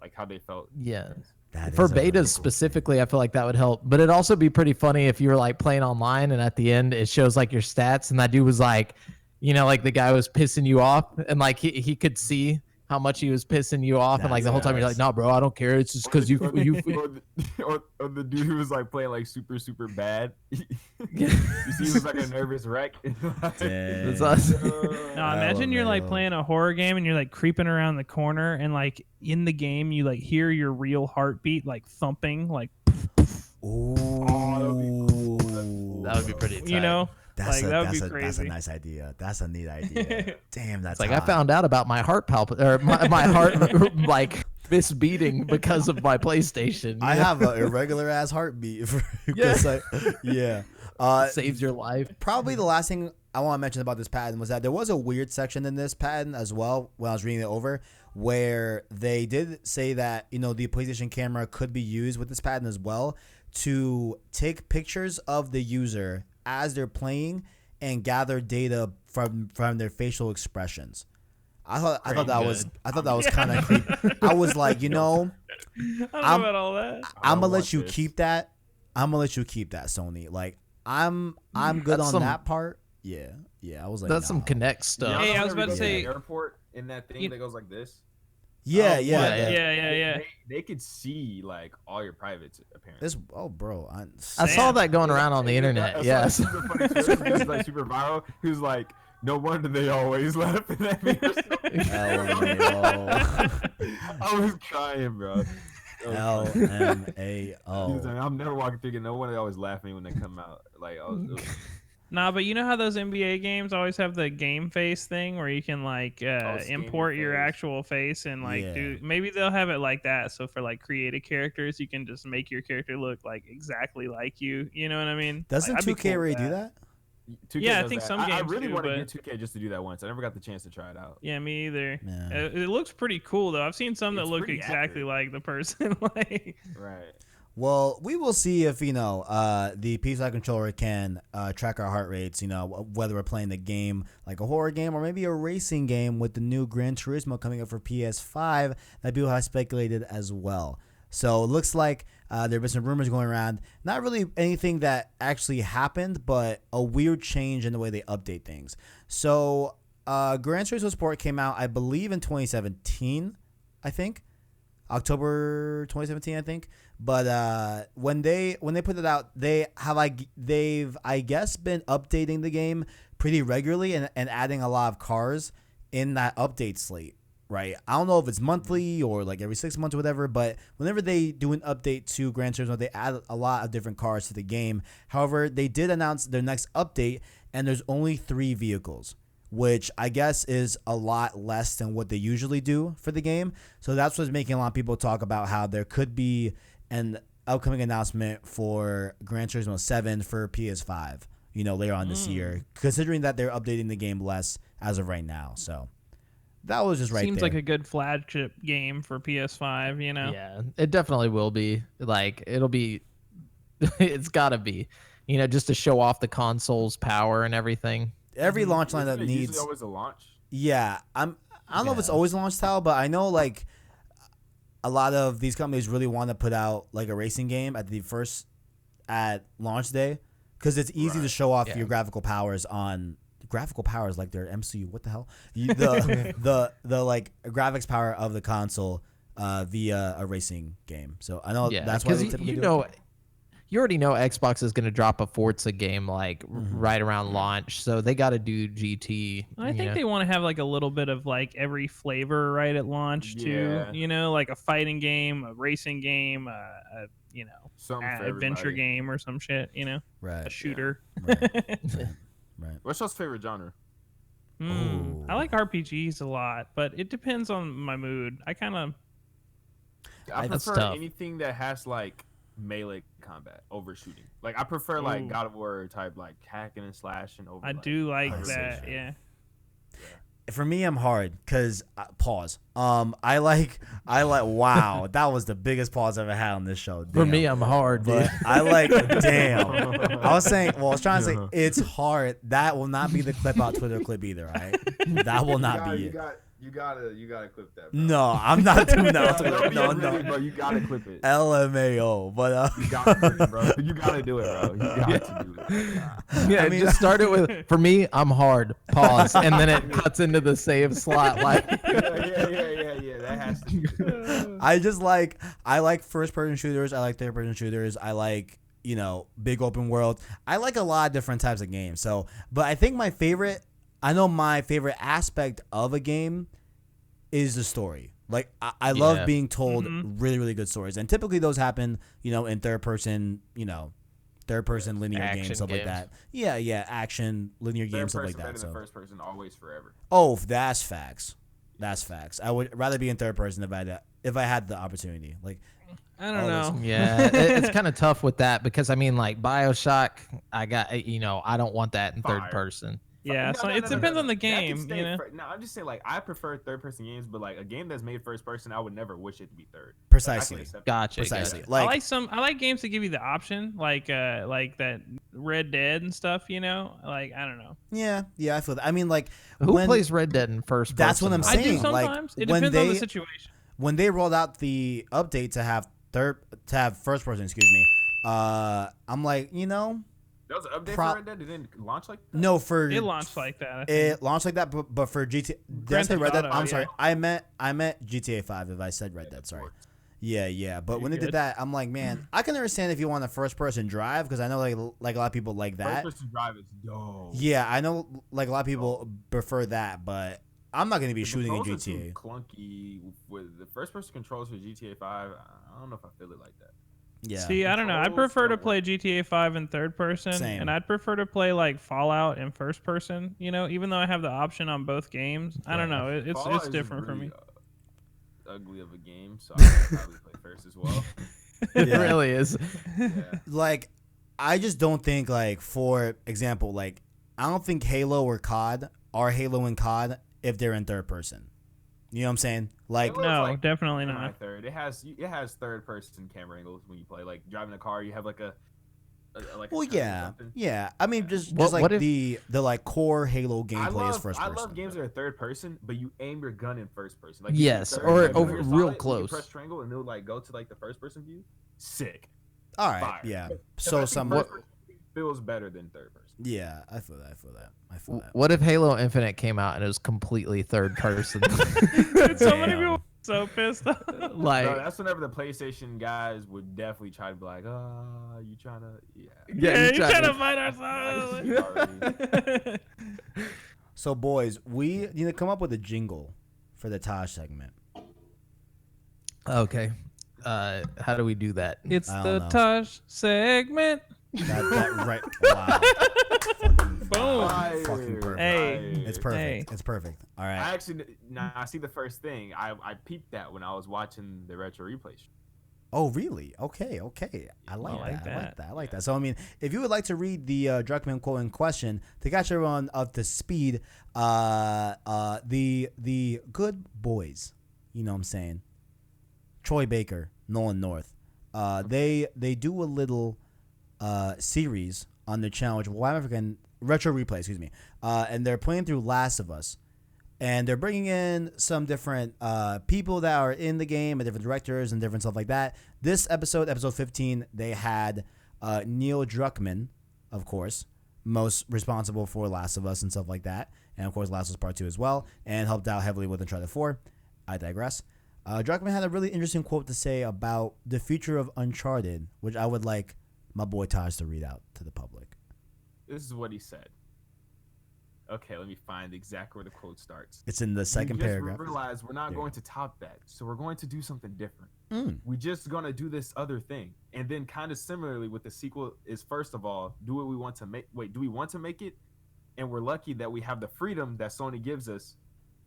S3: like how they felt.
S4: Yeah.
S1: That
S4: For
S1: is
S4: betas
S1: really cool.
S4: specifically, I feel like that would help. But it'd also be pretty funny if you were like playing online and at the end it shows like your stats and that dude was like, like the guy was pissing you off and like he could see how much he was pissing you off and like the whole time you're like, nah, bro, I don't care. It's just because you.
S3: Or the dude who was like playing like super super bad. You see, he was like a nervous wreck.
S4: It's awesome.
S2: No, imagine you're like playing a horror game and you're like creeping around the corner and like in the game you like hear your real heartbeat like thumping like.
S1: Ooh,
S4: that would be pretty tight.
S1: That's
S2: that would be crazy.
S1: That's a nice idea. That's a neat idea. Damn, that's
S4: like
S1: hot.
S4: I found out about my heart my heart like misbeating because of my PlayStation.
S1: I have an irregular ass heartbeat. Yeah.
S4: Saves your life.
S1: Probably the last thing I want to mention about this patent was that there was a weird section in this patent as well when I was reading it over where they did say that, the PlayStation camera could be used with this patent as well to take pictures of the user as they're playing and gather data from their facial expressions. I thought that was kind of creepy. I was like,
S2: I don't know about all that.
S1: I'm gonna let you keep that. I'm gonna let you keep that, Sony. Like I'm good on that part. Yeah. I was like,
S4: that's some Connect stuff.
S2: Hey, I was about to say
S3: airport in that thing that goes like this.
S1: Yeah.
S3: They could see like all your privates apparently.
S1: Bro,
S4: I saw that going around on the internet. Yes.
S3: Super funny. It's like super viral. He was like, no wonder they always laughing at me. I was crying, bro.
S1: LMAO.
S3: I'm never walking through. No one always laugh at me when they come out. Like
S2: Nah, but you know how those NBA games always have the game face thing where you can like import your actual face and like do maybe they'll have it like that. So for like creative characters, you can just make your character look like exactly like you. You know what I mean?
S1: Doesn't
S2: like,
S1: 2K already do that?
S3: 2K
S2: yeah, I think some games.
S3: I really
S2: want
S3: to get 2K just to do that once. I never got the chance to try it out.
S2: Yeah, me either.
S1: Yeah.
S2: It looks pretty cool though. I've seen some that look exactly like the person. Like
S3: right.
S1: Well, we will see if the PS5 controller can track our heart rates. Whether we're playing the game like a horror game or maybe a racing game with the new Gran Turismo coming up for PS5 that people have speculated as well. So it looks like there have been some rumors going around. Not really anything that actually happened, but a weird change in the way they update things. So Gran Turismo Sport came out, I believe, in 2017. I think October 2017. I think. But when they put it out, they've I guess been updating the game pretty regularly and adding a lot of cars in that update slate. Right. I don't know if it's monthly or like every 6 months or whatever, but whenever they do an update to Gran Turismo, they add a lot of different cars to the game. However, they did announce their next update, and there's only 3 vehicles, which I guess is a lot less than what they usually do for the game. So that's what's making a lot of people talk about how there could be an upcoming announcement for Gran Turismo 7 for PS5, later on this year, considering that they're updating the game less as of right now. So that was just
S2: seems
S1: there.
S2: like a good flagship game for PS5,
S4: Yeah, it definitely will be. Like, it'll be, it's got to be, just to show off the console's power and everything.
S1: Every launch lineup needs
S3: always a launch.
S1: Yeah, I don't know if it's always a launch style, but I know like a lot of these companies really want to put out like a racing game at launch day because it's easy to show off your graphical powers like their MCU. What the hell? The like graphics power of the console via a racing game. So I know that's why they typically do it.
S4: you already know Xbox is going to drop a Forza game like right around launch, so they got to do GT.
S2: I think they want to have like a little bit of like every flavor right at launch too. You know, like a fighting game, a racing game, a adventure game or some shit. You know, a shooter.
S1: Right.
S3: What's your favorite genre?
S2: I like RPGs a lot, but it depends on my mood. I
S3: prefer anything that has like melee combat over shooting. Like I prefer like God of War type like hacking and slashing over.
S2: I do like that. Yeah.
S1: For me, I'm hard because pause. I like. Wow, that was the biggest pause I've ever had on this show. Damn.
S4: For me, I'm hard, dude.
S1: But I like. Damn. I was trying to say it's hard. That will not be the clip out Twitter clip either. Right? That will not be it.
S3: You gotta clip that. Bro.
S1: No, I'm not doing that. No,
S3: bro. You gotta clip it.
S1: LMAO, but
S3: you gotta clip it, bro. You gotta do it, bro. You got to do it.
S4: Yeah, I mean, just start it with. For me, I'm hard. Pause, and then it cuts into the save slot. Like,
S3: yeah. That has to be.
S1: I like first person shooters. I like third person shooters. I like big open world. I like a lot of different types of games. So, but I think my favorite aspect of a game is the story. Like I love being told really, really good stories, and typically those happen, in third person linear games, stuff like that. Yeah, action linear games, stuff like that.
S3: Better than first person, always, forever.
S1: Oh, that's facts. That's facts. I would rather be in third person if I had the opportunity. Like,
S2: I don't know.
S4: Yeah, it's kind of tough with that because I mean, like BioShock, I don't want that in third person.
S2: Yeah, so it depends on the game,
S3: No, I'm just saying, like, I prefer third-person games, but like a game that's made first-person, I would never wish it to be third.
S1: Precisely.
S4: Gotcha.
S1: Precisely.
S2: Like, I like games that give you the option, like that Red Dead and stuff. Like I don't know.
S1: Yeah, I feel that. I mean, like,
S4: who plays Red Dead in first person?
S1: That's what I'm saying.
S2: I do sometimes. It depends on the situation.
S1: When they rolled out the update to have first person, I'm like,
S3: That was an update for Red Dead? It didn't launch like that?
S1: No,
S2: it launched like that.
S1: It launched like that, but for GTA, did I say Red Dead? I'm sorry, I meant GTA 5. If I said Red Dead, sorry. Yeah. But when they did that, I'm like, man, I can understand if you want a first person drive because I know like a lot of people like that.
S3: First person drive is dope.
S1: Yeah, I know like a lot of people prefer that, but I'm not going to be shooting in GTA.
S3: Clunky with the first person controls for GTA 5. I don't know if I feel it like that.
S1: Yeah.
S2: See, I don't know. I prefer to play GTA 5 in third person, and I'd prefer to play like Fallout in first person. Even though I have the option on both games, I don't know. It's different for me.
S3: Ugly of a game, so I would probably play first as well.
S4: It really is.
S3: Yeah.
S1: Like, I just don't think like, for example, like I don't think Halo or COD are Halo and COD if they're in third person. You know what I'm saying? Like,
S2: no, definitely not.
S3: Third. It has third person camera angles when you play. Like driving a car, you have like a
S1: well, yeah. I mean, just like the like core Halo gameplay is first person.
S3: I love games that are third person, but you aim your gun in first person. Like
S4: or over real close.
S3: You press triangle and they'll like go to like the first person view. Sick.
S1: All right.
S3: Fire.
S1: Yeah.
S3: So what feels better than third person.
S1: Yeah, I feel that.
S4: What if Halo Infinite came out and it was completely third person?
S2: So many people so pissed off.
S4: Like,
S3: no, that's whenever the PlayStation guys would definitely try to be like, you trying to,
S2: you trying to fight ourselves.
S1: So, boys, we need to come up with a jingle for the Taj segment.
S4: Okay. How do we do that?
S2: It's the Taj segment.
S1: That right. Wow.
S2: Boom.
S1: Fucking perfect.
S2: Hey.
S1: It's perfect. Hey. It's perfect. All right.
S3: I see the first thing. I peeped that when I was watching the retro replay show.
S1: Oh, really? Okay. I like that. So, I mean, if you would like to read the Druckmann quote in question to catch everyone up to speed, the good boys, you know what I'm saying, Troy Baker, Nolan North, they do a little series on their channel, which African retro replay, excuse me, and they're playing through Last of Us, and they're bringing in some different people that are in the game and different directors and different stuff like that. This episode 15, they had Neil Druckmann, of course, most responsible for Last of Us and stuff like that, and of course Last of Us Part 2 as well, and helped out heavily with Uncharted 4. I digress. Druckmann had a really interesting quote to say about the future of Uncharted, which I would like my boy Taj to read out to the public.
S3: This is what he said. Okay, let me find exactly where the quote starts.
S1: It's in the second paragraph.
S3: We realize we're not
S1: There
S3: going
S1: you
S3: to top that, so we're going to do something different.
S1: Mm.
S3: We're just going to do this other thing. And then kind of similarly with the sequel is, first of all, do what we want to make. Wait, do we want to make it? And we're lucky that we have the freedom that Sony gives us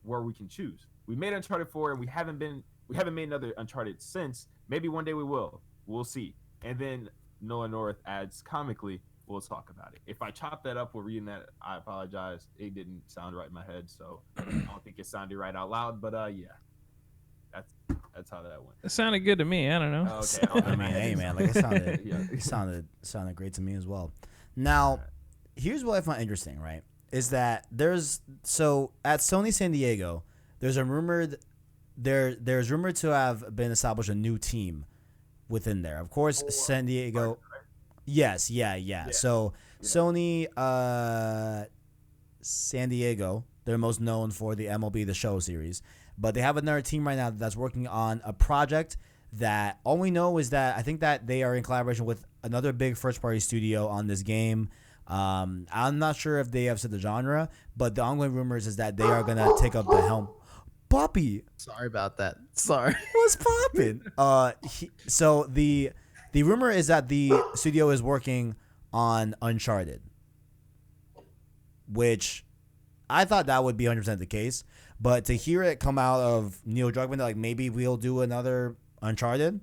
S3: where we can choose. We made Uncharted 4 and we haven't made another Uncharted since. Maybe one day we will. We'll see. And then Noah North adds comically, we'll talk about it. If I chop that up while reading that, I apologize. It didn't sound right in my head, so I don't think it sounded right out loud. But yeah, that's how that went.
S2: It sounded good to me. I don't know.
S3: Okay.
S1: I mean, hey man, like it sounded great to me as well. Now, here's what I find interesting, right? Is that there's at Sony San Diego, there's rumored to have been established a new team within there. Of course, San Diego. Yes, yeah. So Sony San Diego, they're most known for the MLB The Show series, but they have another team right now that's working on a project that all we know is that I think that they are in collaboration with another big first-party studio on this game. I'm not sure if they have said the genre, but the ongoing rumors is that they are going to take up the helm. Poppy!
S4: Sorry about that. Sorry.
S1: What's popping? So the rumor is that the studio is working on Uncharted, which I thought that would be 100% the case. But to hear it come out of Neil Druckmann, like maybe we'll do another Uncharted.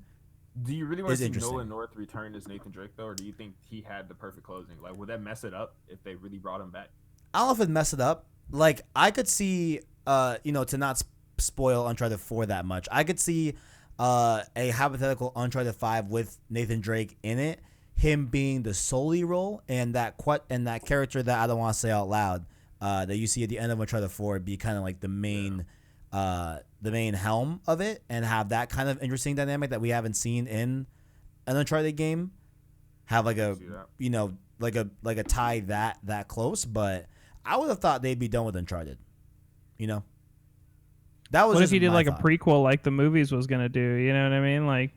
S3: Do you really want to see Nolan North return as Nathan Drake, though, or do you think he had the perfect closing? Like, would that mess it up if they really brought him back?
S1: I don't know if it'd mess it up. Like, I could see, to not spoil Uncharted 4 that much, I could see a hypothetical Uncharted 5 with Nathan Drake in it, him being the Sully role, and that character that I don't want to say out loud, that you see at the end of Uncharted 4 be kind of like the main helm of it, and have that kind of interesting dynamic that we haven't seen in an Uncharted game. Have like a like a tie that close, but I would have thought they'd be done with Uncharted. That was.
S2: What if he did like
S1: thought.
S2: a prequel, like the movies was gonna do? You know what I mean? Like.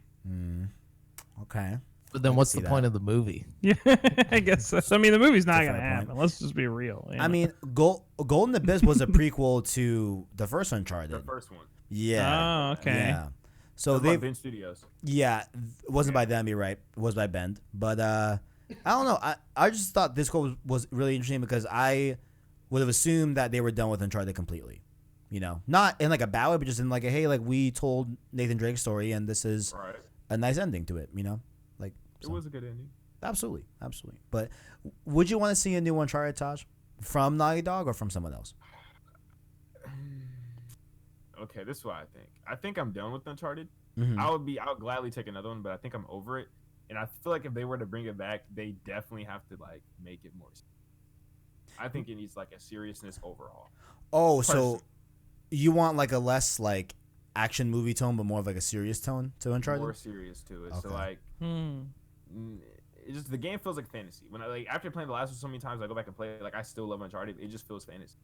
S1: Okay.
S4: But then what's the point of the movie?
S2: Yeah, I guess so. I mean, the movie's not going to
S1: Different
S2: happen.
S1: point.
S2: Let's just be real.
S1: I mean, Golden Abyss was a prequel to the first Uncharted.
S3: The first one.
S1: Yeah.
S2: Oh, okay.
S1: Yeah. So
S3: By
S1: they.
S3: Vin Studios.
S1: Yeah, it wasn't by them. You're right. It was by Bend. But I don't know. I just thought this quote was really interesting because I would have assumed that they were done with Uncharted completely. Not in like a bad way, but just in like hey, like we told Nathan Drake's story, and this is a nice ending to it. Like.
S3: It was a good ending.
S1: Absolutely. But would you want to see a new Uncharted, Taj, from Naughty Dog or from someone else?
S3: Okay, this is what I think. I think I'm done with Uncharted.
S1: Mm-hmm.
S3: I would gladly take another one, but I think I'm over it. And I feel like if they were to bring it back, they definitely have to like make it more. I think it needs like a seriousness overhaul.
S1: Oh, so you want like a less like action movie tone, but more of like a serious tone to Uncharted?
S3: More serious to it.
S1: Okay.
S3: So like. It just the game feels like fantasy. When after playing the last one so many times, I go back and play it. Like I still love Uncharted. It just feels fantasy.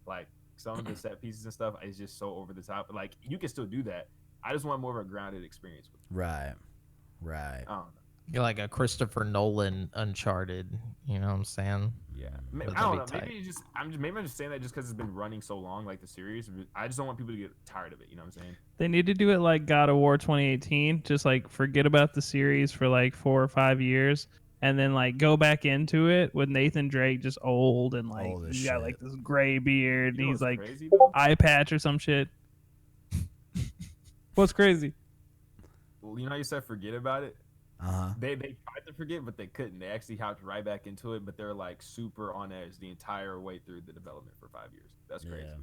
S3: Like some of the set pieces and stuff is just so over the top. But like you can still do that. I just want more of a grounded experience with it.
S1: Right.
S3: I don't know.
S4: You're like a Christopher Nolan Uncharted. You know what I'm saying?
S3: Yeah.
S4: That'd
S3: I don't know.
S4: be tight.
S3: Maybe I'm just saying that just because it's been running so long, like the series. I just don't want people to get tired of it. You know what I'm saying?
S2: They need to do it like God of War 2018. Just like forget about the series for like 4 or 5 years, and then like go back into it with Nathan Drake just old and like
S1: Old as
S2: he's got
S1: shit.
S2: like this gray beard and he's
S3: what's
S2: like
S3: crazy, though?
S2: eye patch or some shit. What's crazy?
S3: Well, you know how you said forget about it?
S1: Uh-huh.
S3: They tried to forget, but they couldn't. They actually hopped right back into it, but they're like super on edge the entire way through the development for 5 years. That's crazy.
S1: Yeah.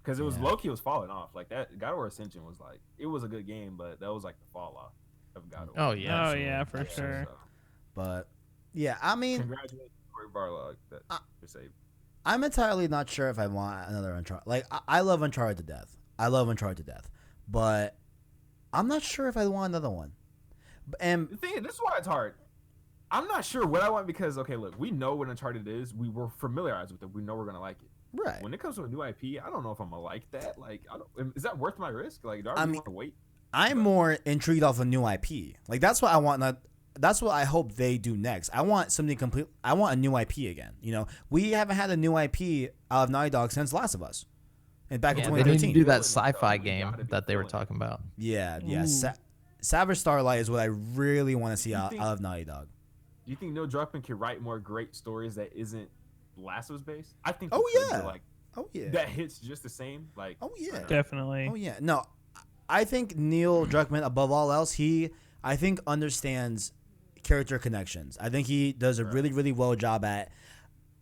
S3: Because it was
S1: Yeah.
S3: Loki was falling off. Like that God of War Ascension was like it was a good game, but that was like the fall off of God of War.
S4: Oh yeah.
S2: Oh yeah, for sure.
S3: So,
S1: But yeah, I mean,
S3: congratulations, Corey Barlog. That you're saved.
S1: I'm entirely not sure if I want another Uncharted. Like, I love Uncharted to death. But I'm not sure if I want another one. And
S3: The thing is, this is why it's hard. I'm not sure what I want because okay, look, we know what Uncharted is. We were familiarized with it. We know we're gonna like it.
S1: right,
S3: When it comes to a new IP, I don't know if I'm gonna like that. Like, is that worth my risk? Like, do I
S1: I
S3: really
S1: mean-
S3: want to wait?
S1: I'm more intrigued off a new IP. Like that's what I want. that's what I hope they do next. I want something complete. I want a new IP again. We haven't had a new IP out of Naughty Dog since Last of Us, and back in
S4: They need to
S1: 2013.
S4: do that sci-fi game that they were talking about.
S1: Yeah. Savage Starlight is what I really want to see out of Naughty Dog.
S3: Do you think Neil Druckmann can write more great stories that isn't Last of Us based? I think. That hits just the same. Like.
S1: Oh yeah.
S2: Definitely.
S1: Oh yeah. No, I think Neil Druckmann, above all else, I think understands character connections. I think he does a really, really well job at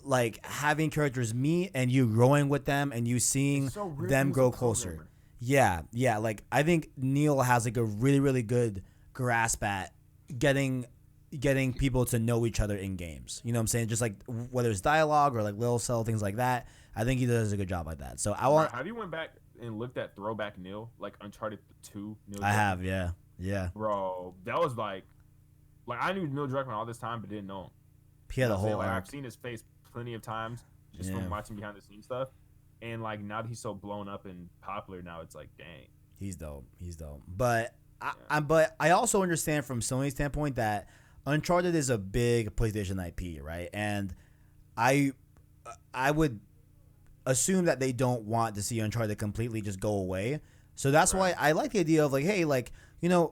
S1: like having characters meet and you growing with them and you seeing them grow closer. Yeah. Like I think Neil has like a really, really good grasp at getting people to know each other in games. You know what I'm saying? Just like whether it's dialogue or like little cell things like that. I think he does a good job like that. So I want.
S3: Have you went back and looked at throwback Neil, like Uncharted 2? Neil
S1: I have, yeah.
S3: Bro, that was like I knew Neil Druckmann all this time, but didn't know him.
S1: He had a whole.
S3: I've seen his face plenty of times just from watching behind the scenes stuff, and like now that he's so blown up and popular, now it's like, dang,
S1: he's dope. But I also understand from Sony's standpoint that Uncharted is a big PlayStation IP, right? And I would assume that they don't want to see Uncharted completely just go away. So that's why I like the idea of like, hey, like,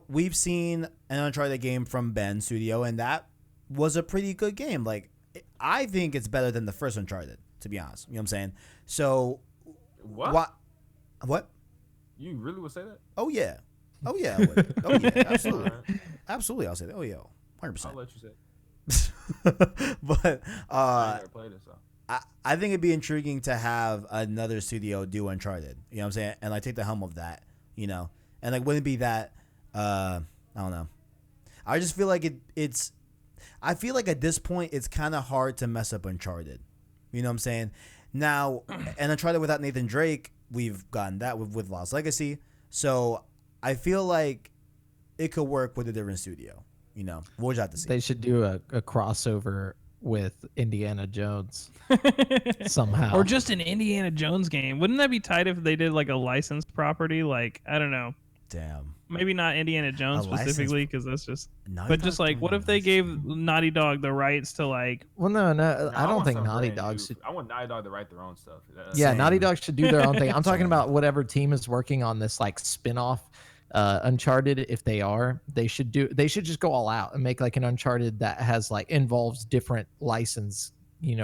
S1: we've seen an Uncharted game from Ben Studio, and that was a pretty good game. Like, I think it's better than the first Uncharted, to be honest. You know what I'm saying? So, what?
S3: You really would say that?
S1: Oh yeah, I would. Oh yeah, absolutely, absolutely. I'll say that. Oh yeah, 100%.
S3: I'll let you say it.
S1: But
S3: I never played it, so.
S1: I think it'd be intriguing to have another studio do Uncharted. You know what I'm saying? And like take the helm of that, and like wouldn't it be that I don't know. I just feel like it's I feel like at this point it's kind of hard to mess up Uncharted. You know what I'm saying? Now, and Uncharted without Nathan Drake, we've gotten that with Lost Legacy. So I feel like it could work with a different studio. We'll just have to see.
S4: They should do a crossover with Indiana Jones somehow,
S2: or just an Indiana Jones game. Wouldn't that be tight if they did like a licensed property? Like, I don't know.
S1: Damn.
S2: Maybe not Indiana Jones specifically, because that's just. But just like, what if they
S1: license.
S2: gave Naughty Dog the rights to like?
S4: Well, no, I don't think
S3: want
S4: Naughty
S3: something
S4: Dog
S3: brand
S4: should.
S3: new. I want Naughty Dog to write their own stuff.
S4: Yeah,
S1: Same.
S4: Naughty Dog should do their own thing. I'm talking about whatever team is working on this like spin-off Uncharted. If they should just go all out and make like an Uncharted that has like involves different license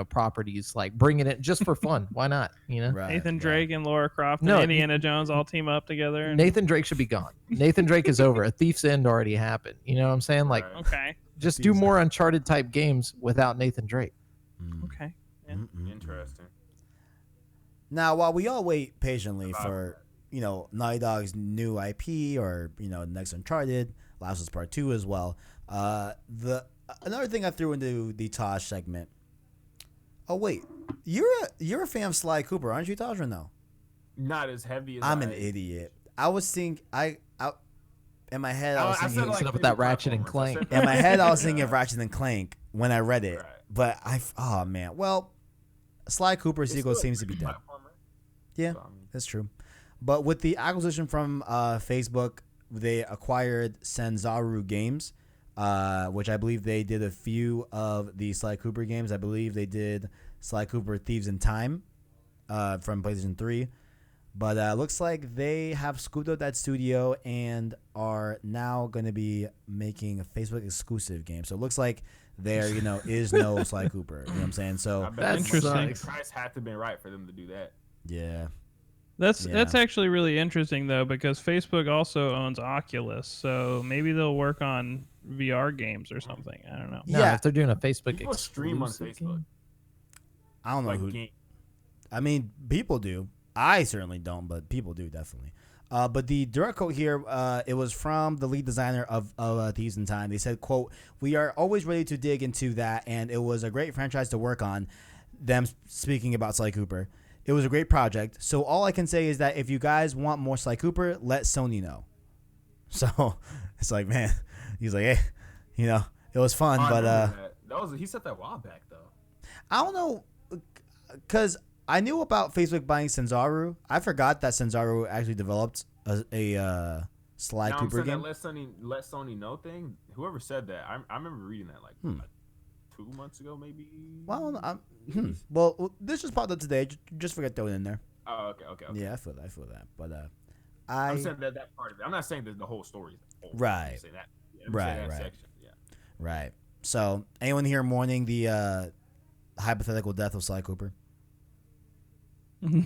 S4: properties, like bringing it just for fun. Why not?
S1: Right,
S2: Nathan Drake and Laura Croft and Indiana Jones all team up together. And...
S4: Nathan Drake should be gone. Nathan Drake is over. A Thief's End already happened. You know what I'm saying? Like,
S2: okay,
S4: just do more Uncharted type games without Nathan Drake.
S2: Okay, yeah.
S3: Interesting.
S1: Now, while we all wait patiently for Naughty Dog's new IP or next Uncharted, Last of Us Part 2 as well, another thing I threw into the Taj segment. Oh wait, you're a fan of Sly Cooper, aren't you, Taj, or no?
S3: Not as heavy as
S1: I'm an idiot. I was thinking in my head I was thinking
S4: like with that Ratchet and Clank.
S1: In my head I was thinking of Ratchet and Clank when I read it, but oh man, well, Sly Cooper sequel seems to be dead. Yeah, that's true. But with the acquisition from Facebook, they acquired Sanzaru Games, which I believe they did a few of the Sly Cooper games. I believe they did Sly Cooper Thieves in Time from PlayStation 3. But it looks like they have scooped up that studio and are now going to be making a Facebook exclusive game. So it looks like there, is no Sly Cooper. You know what I'm saying? So
S2: that's interesting.
S3: The price had to have been right for them to do that.
S1: Yeah.
S2: That's actually really interesting though, because Facebook also owns Oculus, so maybe they'll work on VR games or something. I don't know.
S4: No, if they're doing a Facebook
S3: People stream on Facebook.
S1: I don't know who. I mean, people do. I certainly don't, but people do definitely. But the direct quote here, it was from the lead designer of Thieves in Time. They said, quote, "We are always ready to dig into that, and it was a great franchise to work on." Them speaking about Sly Cooper. It was a great project. So all I can say is that if you guys want more Sly Cooper, let Sony know. So it's like, man, he's like, hey, it was fun, but
S3: that was he said that a while back though.
S1: I don't know, because I knew about Facebook buying Sanzaru. I forgot that Sanzaru actually developed a Sly
S3: now
S1: Cooper
S3: I'm saying
S1: game.
S3: that let Sony know thing. Whoever said that, I remember reading that like 2 months ago, maybe.
S1: Well, well, this just popped up today. Just forget to throw it in there.
S3: Oh, okay.
S1: Yeah, I feel that. But
S3: I'm saying that part of it. I'm not saying that the whole story.
S1: Right.
S3: I'm saying that. Yeah, I'm saying that section. Yeah.
S1: Right. So, anyone here mourning the hypothetical death of Sly Cooper?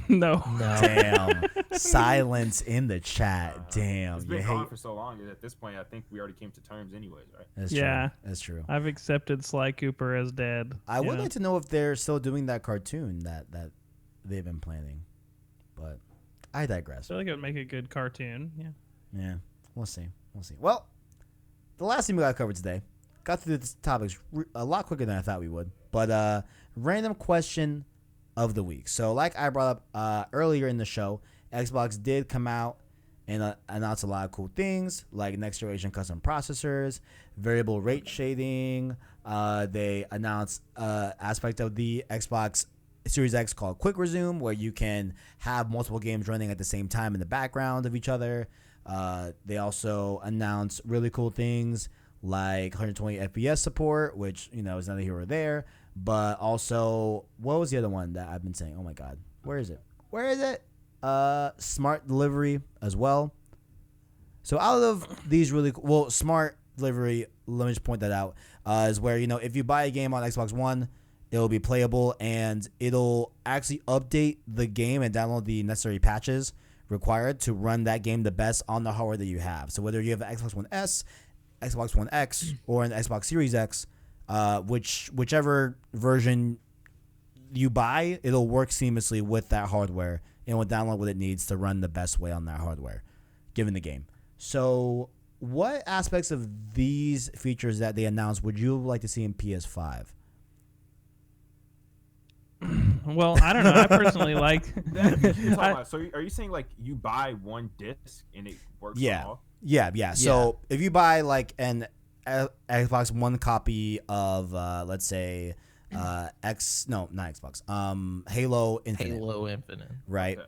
S2: No.
S1: Damn. Silence in the chat. Damn.
S3: It's been gone for so long. At this point, I think we already came to terms, anyways, right?
S1: That's
S2: Yeah.
S1: true. That's true.
S2: I've accepted Sly Cooper as dead.
S1: I would like to know if they're still doing that cartoon that they've been planning, but I digress.
S2: I feel like it would make a good cartoon. Yeah.
S1: Yeah. We'll see. Well, the last thing we got covered today. Got through this topics a lot quicker than I thought we would. But random question of the week. So like I brought up earlier in the show, Xbox did come out and announce a lot of cool things like next generation custom processors, variable rate shading. They announced aspect of the Xbox Series X called Quick Resume, where you can have multiple games running at the same time in the background of each other. They also announced really cool things like 120 FPS support, which, is neither here or there. But also, what was the other one that I've been saying? Oh my God, where is it? Smart delivery as well. So out of these smart delivery, let me just point that out, is where, if you buy a game on Xbox One, it'll be playable and it'll actually update the game and download the necessary patches required to run that game the best on the hardware that you have. So whether you have an Xbox One S, Xbox One X, or an Xbox Series X, whichever version you buy, it'll work seamlessly with that hardware and will download what it needs to run the best way on that hardware, given the game. So what aspects of these features that they announced would you like to see in PS5?
S2: Well, I don't know. I personally like.
S3: So are you saying like you buy one disc and it works?
S1: Yeah. So if you buy like an Xbox One copy of let's say not Xbox, Halo Infinite. Right.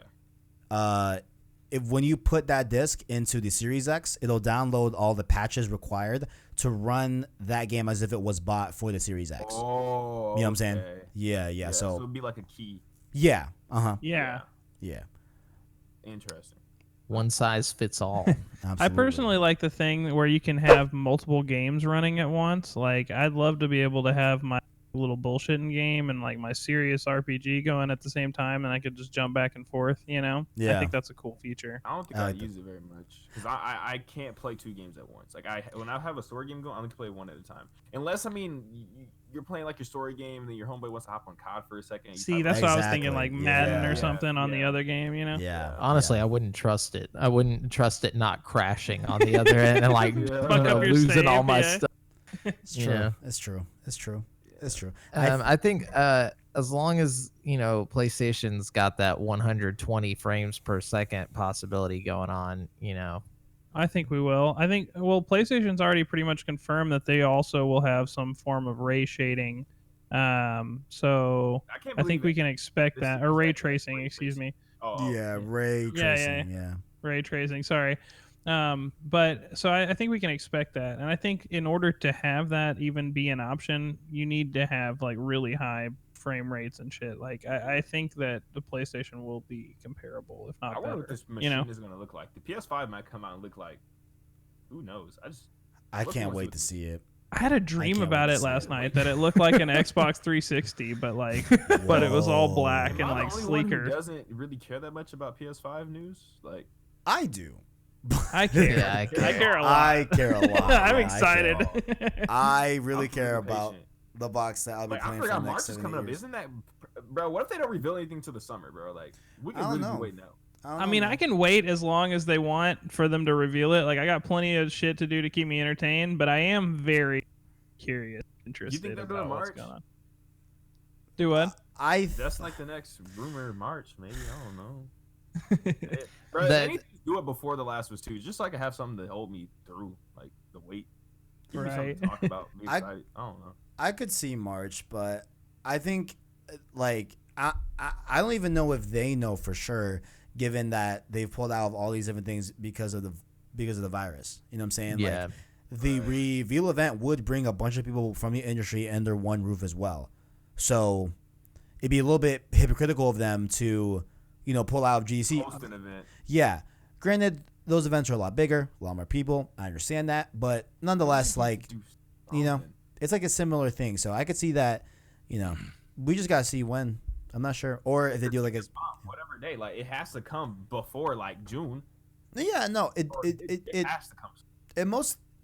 S3: Okay.
S1: When you put that disc into the Series X, it'll download all the patches required to run that game as if it was bought for the Series X.
S3: Oh,
S1: you know what I'm saying? Yeah.
S3: So
S1: So
S3: it'd be like a key.
S1: yeah.
S2: Yeah.
S3: Interesting.
S4: One size fits all.
S2: I personally like the thing where you can have multiple games running at once. Like, I'd love to be able to have my little bullshitting game and like my serious RPG going at the same time, and I could just jump back and forth.
S1: Yeah.
S2: I think that's a cool feature.
S3: I don't think I use it very much because I can't play two games at once. Like when I have a story game going, I only play one at a time. Unless you're playing like your story game and then your homeboy wants to hop on COD for a second.
S2: See, that's what I was thinking, like Madden or something on the other game.
S1: Yeah.
S4: Honestly, I wouldn't trust it. I wouldn't trust it not crashing on the other end and like
S2: Fuck up your
S4: losing
S2: save,
S4: all my stuff.
S1: It's true. It's true.
S4: I think as long as PlayStation's got that 120 frames per second possibility going on,
S2: I think we will. PlayStation's already pretty much confirmed that they also will have some form of ray shading. So I think we can expect that, or ray tracing, excuse me.
S1: Ray tracing. Yeah.
S2: Ray tracing. Sorry. But so I think we can expect that, and I think in order to have that even be an option, you need to have like really high frame rates and shit. Like I think that the PlayStation will be comparable, if not better.
S3: I wonder what this machine is going to look like. The PS5 might come out and look like, who knows?
S1: I can't wait to see it.
S2: I had a dream about it last night that it looked like an Xbox 360, but but it was all black and like sleeker.
S3: Who doesn't really care that much about PS5 news? Like
S1: I do.
S2: I care.
S4: Yeah,
S2: I care a lot.
S1: I care a lot.
S2: I'm excited.
S1: I really care about the box that I'll be playing for the next 7 years.
S3: Coming up. Isn't that, bro? What if they don't reveal anything till the summer, bro? Like we can really be waiting out.
S2: I mean, I can wait as long as they want for them to reveal it. Like I got plenty of shit to do to keep me entertained, but I am very curious, interested.
S3: You think they're doing
S2: what's
S3: March?
S2: going on. Do what?
S3: That's like the next rumor, March, maybe. I don't know. Bro, they need to do it before The Last of Us 2, just so I can have something to hold me through, like the wait. Give me something to talk about. I don't know.
S1: I could see March, but I think like I don't even know if they know for sure, given that they've pulled out of all these different things because of because of the virus. You know what I'm saying?
S4: Yeah.
S1: Like, the reveal event would bring a bunch of people from the industry under one roof as well. So it'd be a little bit hypocritical of them to, pull out of GDC.
S3: Host an event.
S1: Yeah. Granted, those events are a lot bigger, a lot more people. I understand that. But nonetheless, like, it's like a similar thing. So I could see that, we just got to see when. I'm not sure. Or if they do like a
S3: whatever day. Like, it has to come before, like, June.
S1: Yeah, no. It
S3: has to come.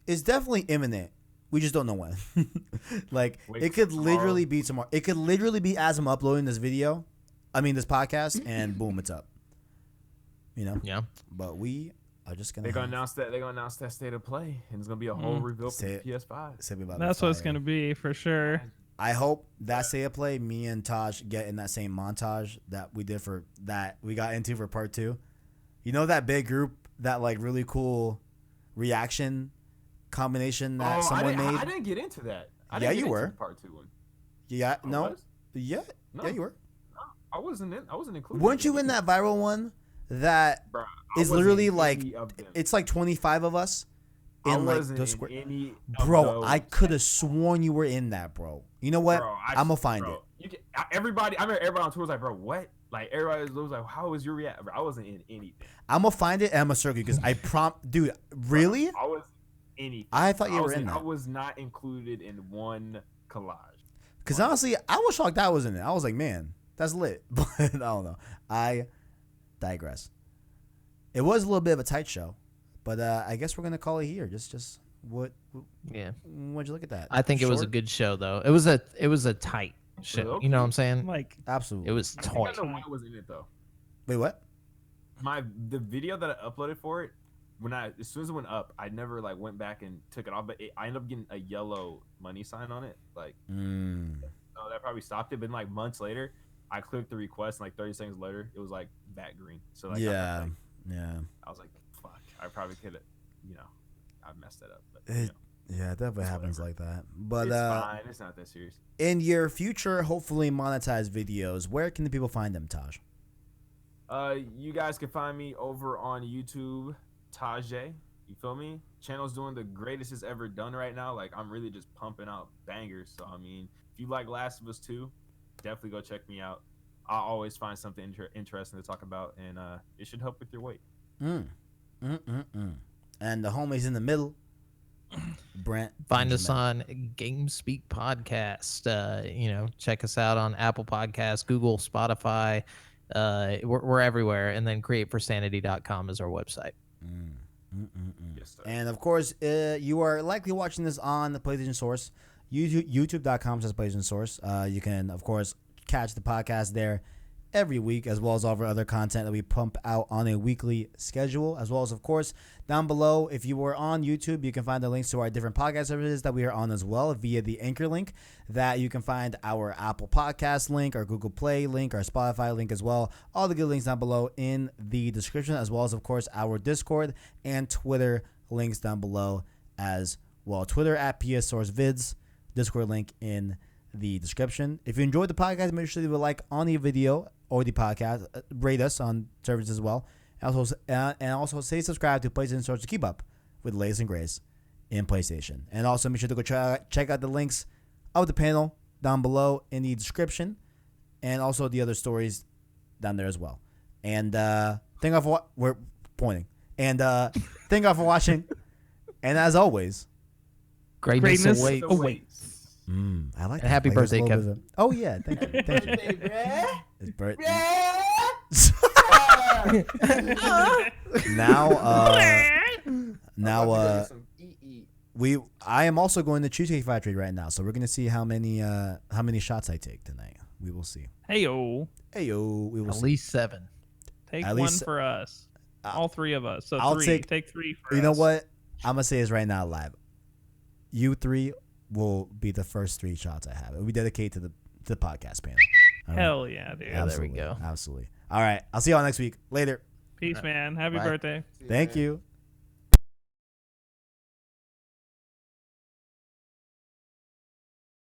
S1: It's definitely imminent. We just don't know when. Like,
S3: Wait
S1: it could
S3: for
S1: literally be tomorrow. It could literally be as I'm uploading this podcast, and boom, it's up.
S4: Yeah.
S1: But we are just gonna.
S3: They're gonna announce that state of play, and it's gonna be a whole reveal for the PS5.
S2: That's what it's gonna be for sure.
S1: I hope that state of play, me and Taj get in that same montage that we did we got into for part 2. That big group, that like really cool reaction combination that someone made.
S3: I didn't get into that.
S1: You were.
S3: Part 2 one.
S1: Yeah.
S3: I
S1: No.
S3: was?
S1: Yeah.
S3: No.
S1: Yeah, you were.
S3: No, I wasn't included.
S1: Weren't you in that viral one that
S3: Bruh,
S1: is literally like it's like 25 of us in like the square? Bro, I could have sworn you were in that, bro. You know what? I'm gonna find it.
S3: I remember everybody on tour was like, bro, what? Like, everybody was like, how was your reaction? I wasn't in anything.
S1: I'm gonna find it and I'm gonna circle you because dude, really?
S3: I was anything.
S1: I thought you were in that.
S3: I was not included in one collage.
S1: Because honestly, I was shocked I was in it. I was like, man, that's lit. But I don't know. I digress. It was a little bit of a tight show, but I guess we're gonna call it here. Just what?
S4: Yeah.
S1: What'd you look at that?
S4: I think it was a good show though. It was a tight show.
S3: Okay.
S4: You know what I'm saying?
S2: Like,
S1: Absolutely.
S4: It was
S3: I think
S4: tight.
S3: I know why I was in it though.
S1: Wait, what?
S3: The video that I uploaded for it, as soon as it went up, I never like went back and took it off, but I ended up getting a yellow money sign on it. Like, so that probably stopped it. But like months later, I clicked the request, and like 30 seconds later, it was like back green. So like,
S1: Yeah.
S3: I was like, fuck, I probably could have, I messed that up. But,
S1: Yeah, it definitely happens like that. But
S3: it's fine. It's not that serious.
S1: in your future, hopefully monetized videos, where can the people find them, Taj?
S3: You guys can find me over on YouTube, Tajae. You feel me? Channel's doing the greatest it's ever done right now. Like, I'm really just pumping out bangers. So, I mean, if you like Last of Us 2, definitely go check me out. I always find something interesting to talk about, and it should help with your weight.
S1: And the homies in the middle, Brent.
S4: Find us on GameSpeak Podcast. Check us out on Apple Podcasts, Google, Spotify. We're everywhere. And then createforsanity.com is our website.
S3: Yes, sir.
S1: And of course, you are likely watching this on the PlayStation Source, youtube.com/PlayStation Source. You can, of course, catch the podcast there every week, as well as all of our other content that we pump out on a weekly schedule, as well as, of course, down below, if you were on YouTube, you can find the links to our different podcast services that we are on as well via the Anchor link. That you can find our Apple Podcast link, our Google Play link, our Spotify link as well. All the good links down below in the description, as well as, of course, our Discord and Twitter links down below as well. Twitter at PS Source Vids, Discord link in the description. If you enjoyed the podcast, make sure to leave a like on the video or the podcast. Rate us on services as well. And also say subscribe to PlayStation Source to keep up with the latest and greatest in PlayStation. And also make sure to go check out the links of the panel down below in the description, and also the other stories down there as well. And thank you all for what we're pointing. And thank you all for watching. And as always,
S4: Greatness awaits.
S1: I like
S4: And
S1: that.
S4: happy
S1: Like, there's
S4: birthday,
S1: a little
S4: Kev.
S1: bit of- Oh yeah, thank you. Thank you. It's birthday. Now I am also going to Cheesecake Factory right now, so we're gonna see how many shots I take tonight. We will see.
S2: Heyo,
S1: We will
S4: At
S1: see.
S4: least 7.
S2: take
S1: At
S2: one
S1: least-
S2: for us. All three of us. So
S1: I'll
S2: three.
S1: take
S2: 3 for
S1: You
S2: us.
S1: know what? I'm gonna say this right now live. You 3 will be the first 3 shots I have. It will be dedicated to the podcast panel. All right?
S2: Hell yeah, dude.
S4: Yeah, there we go.
S1: Absolutely. All right. I'll see y'all next week. Later.
S2: Peace, man. Happy
S1: Bye.
S2: birthday.
S1: Thank you.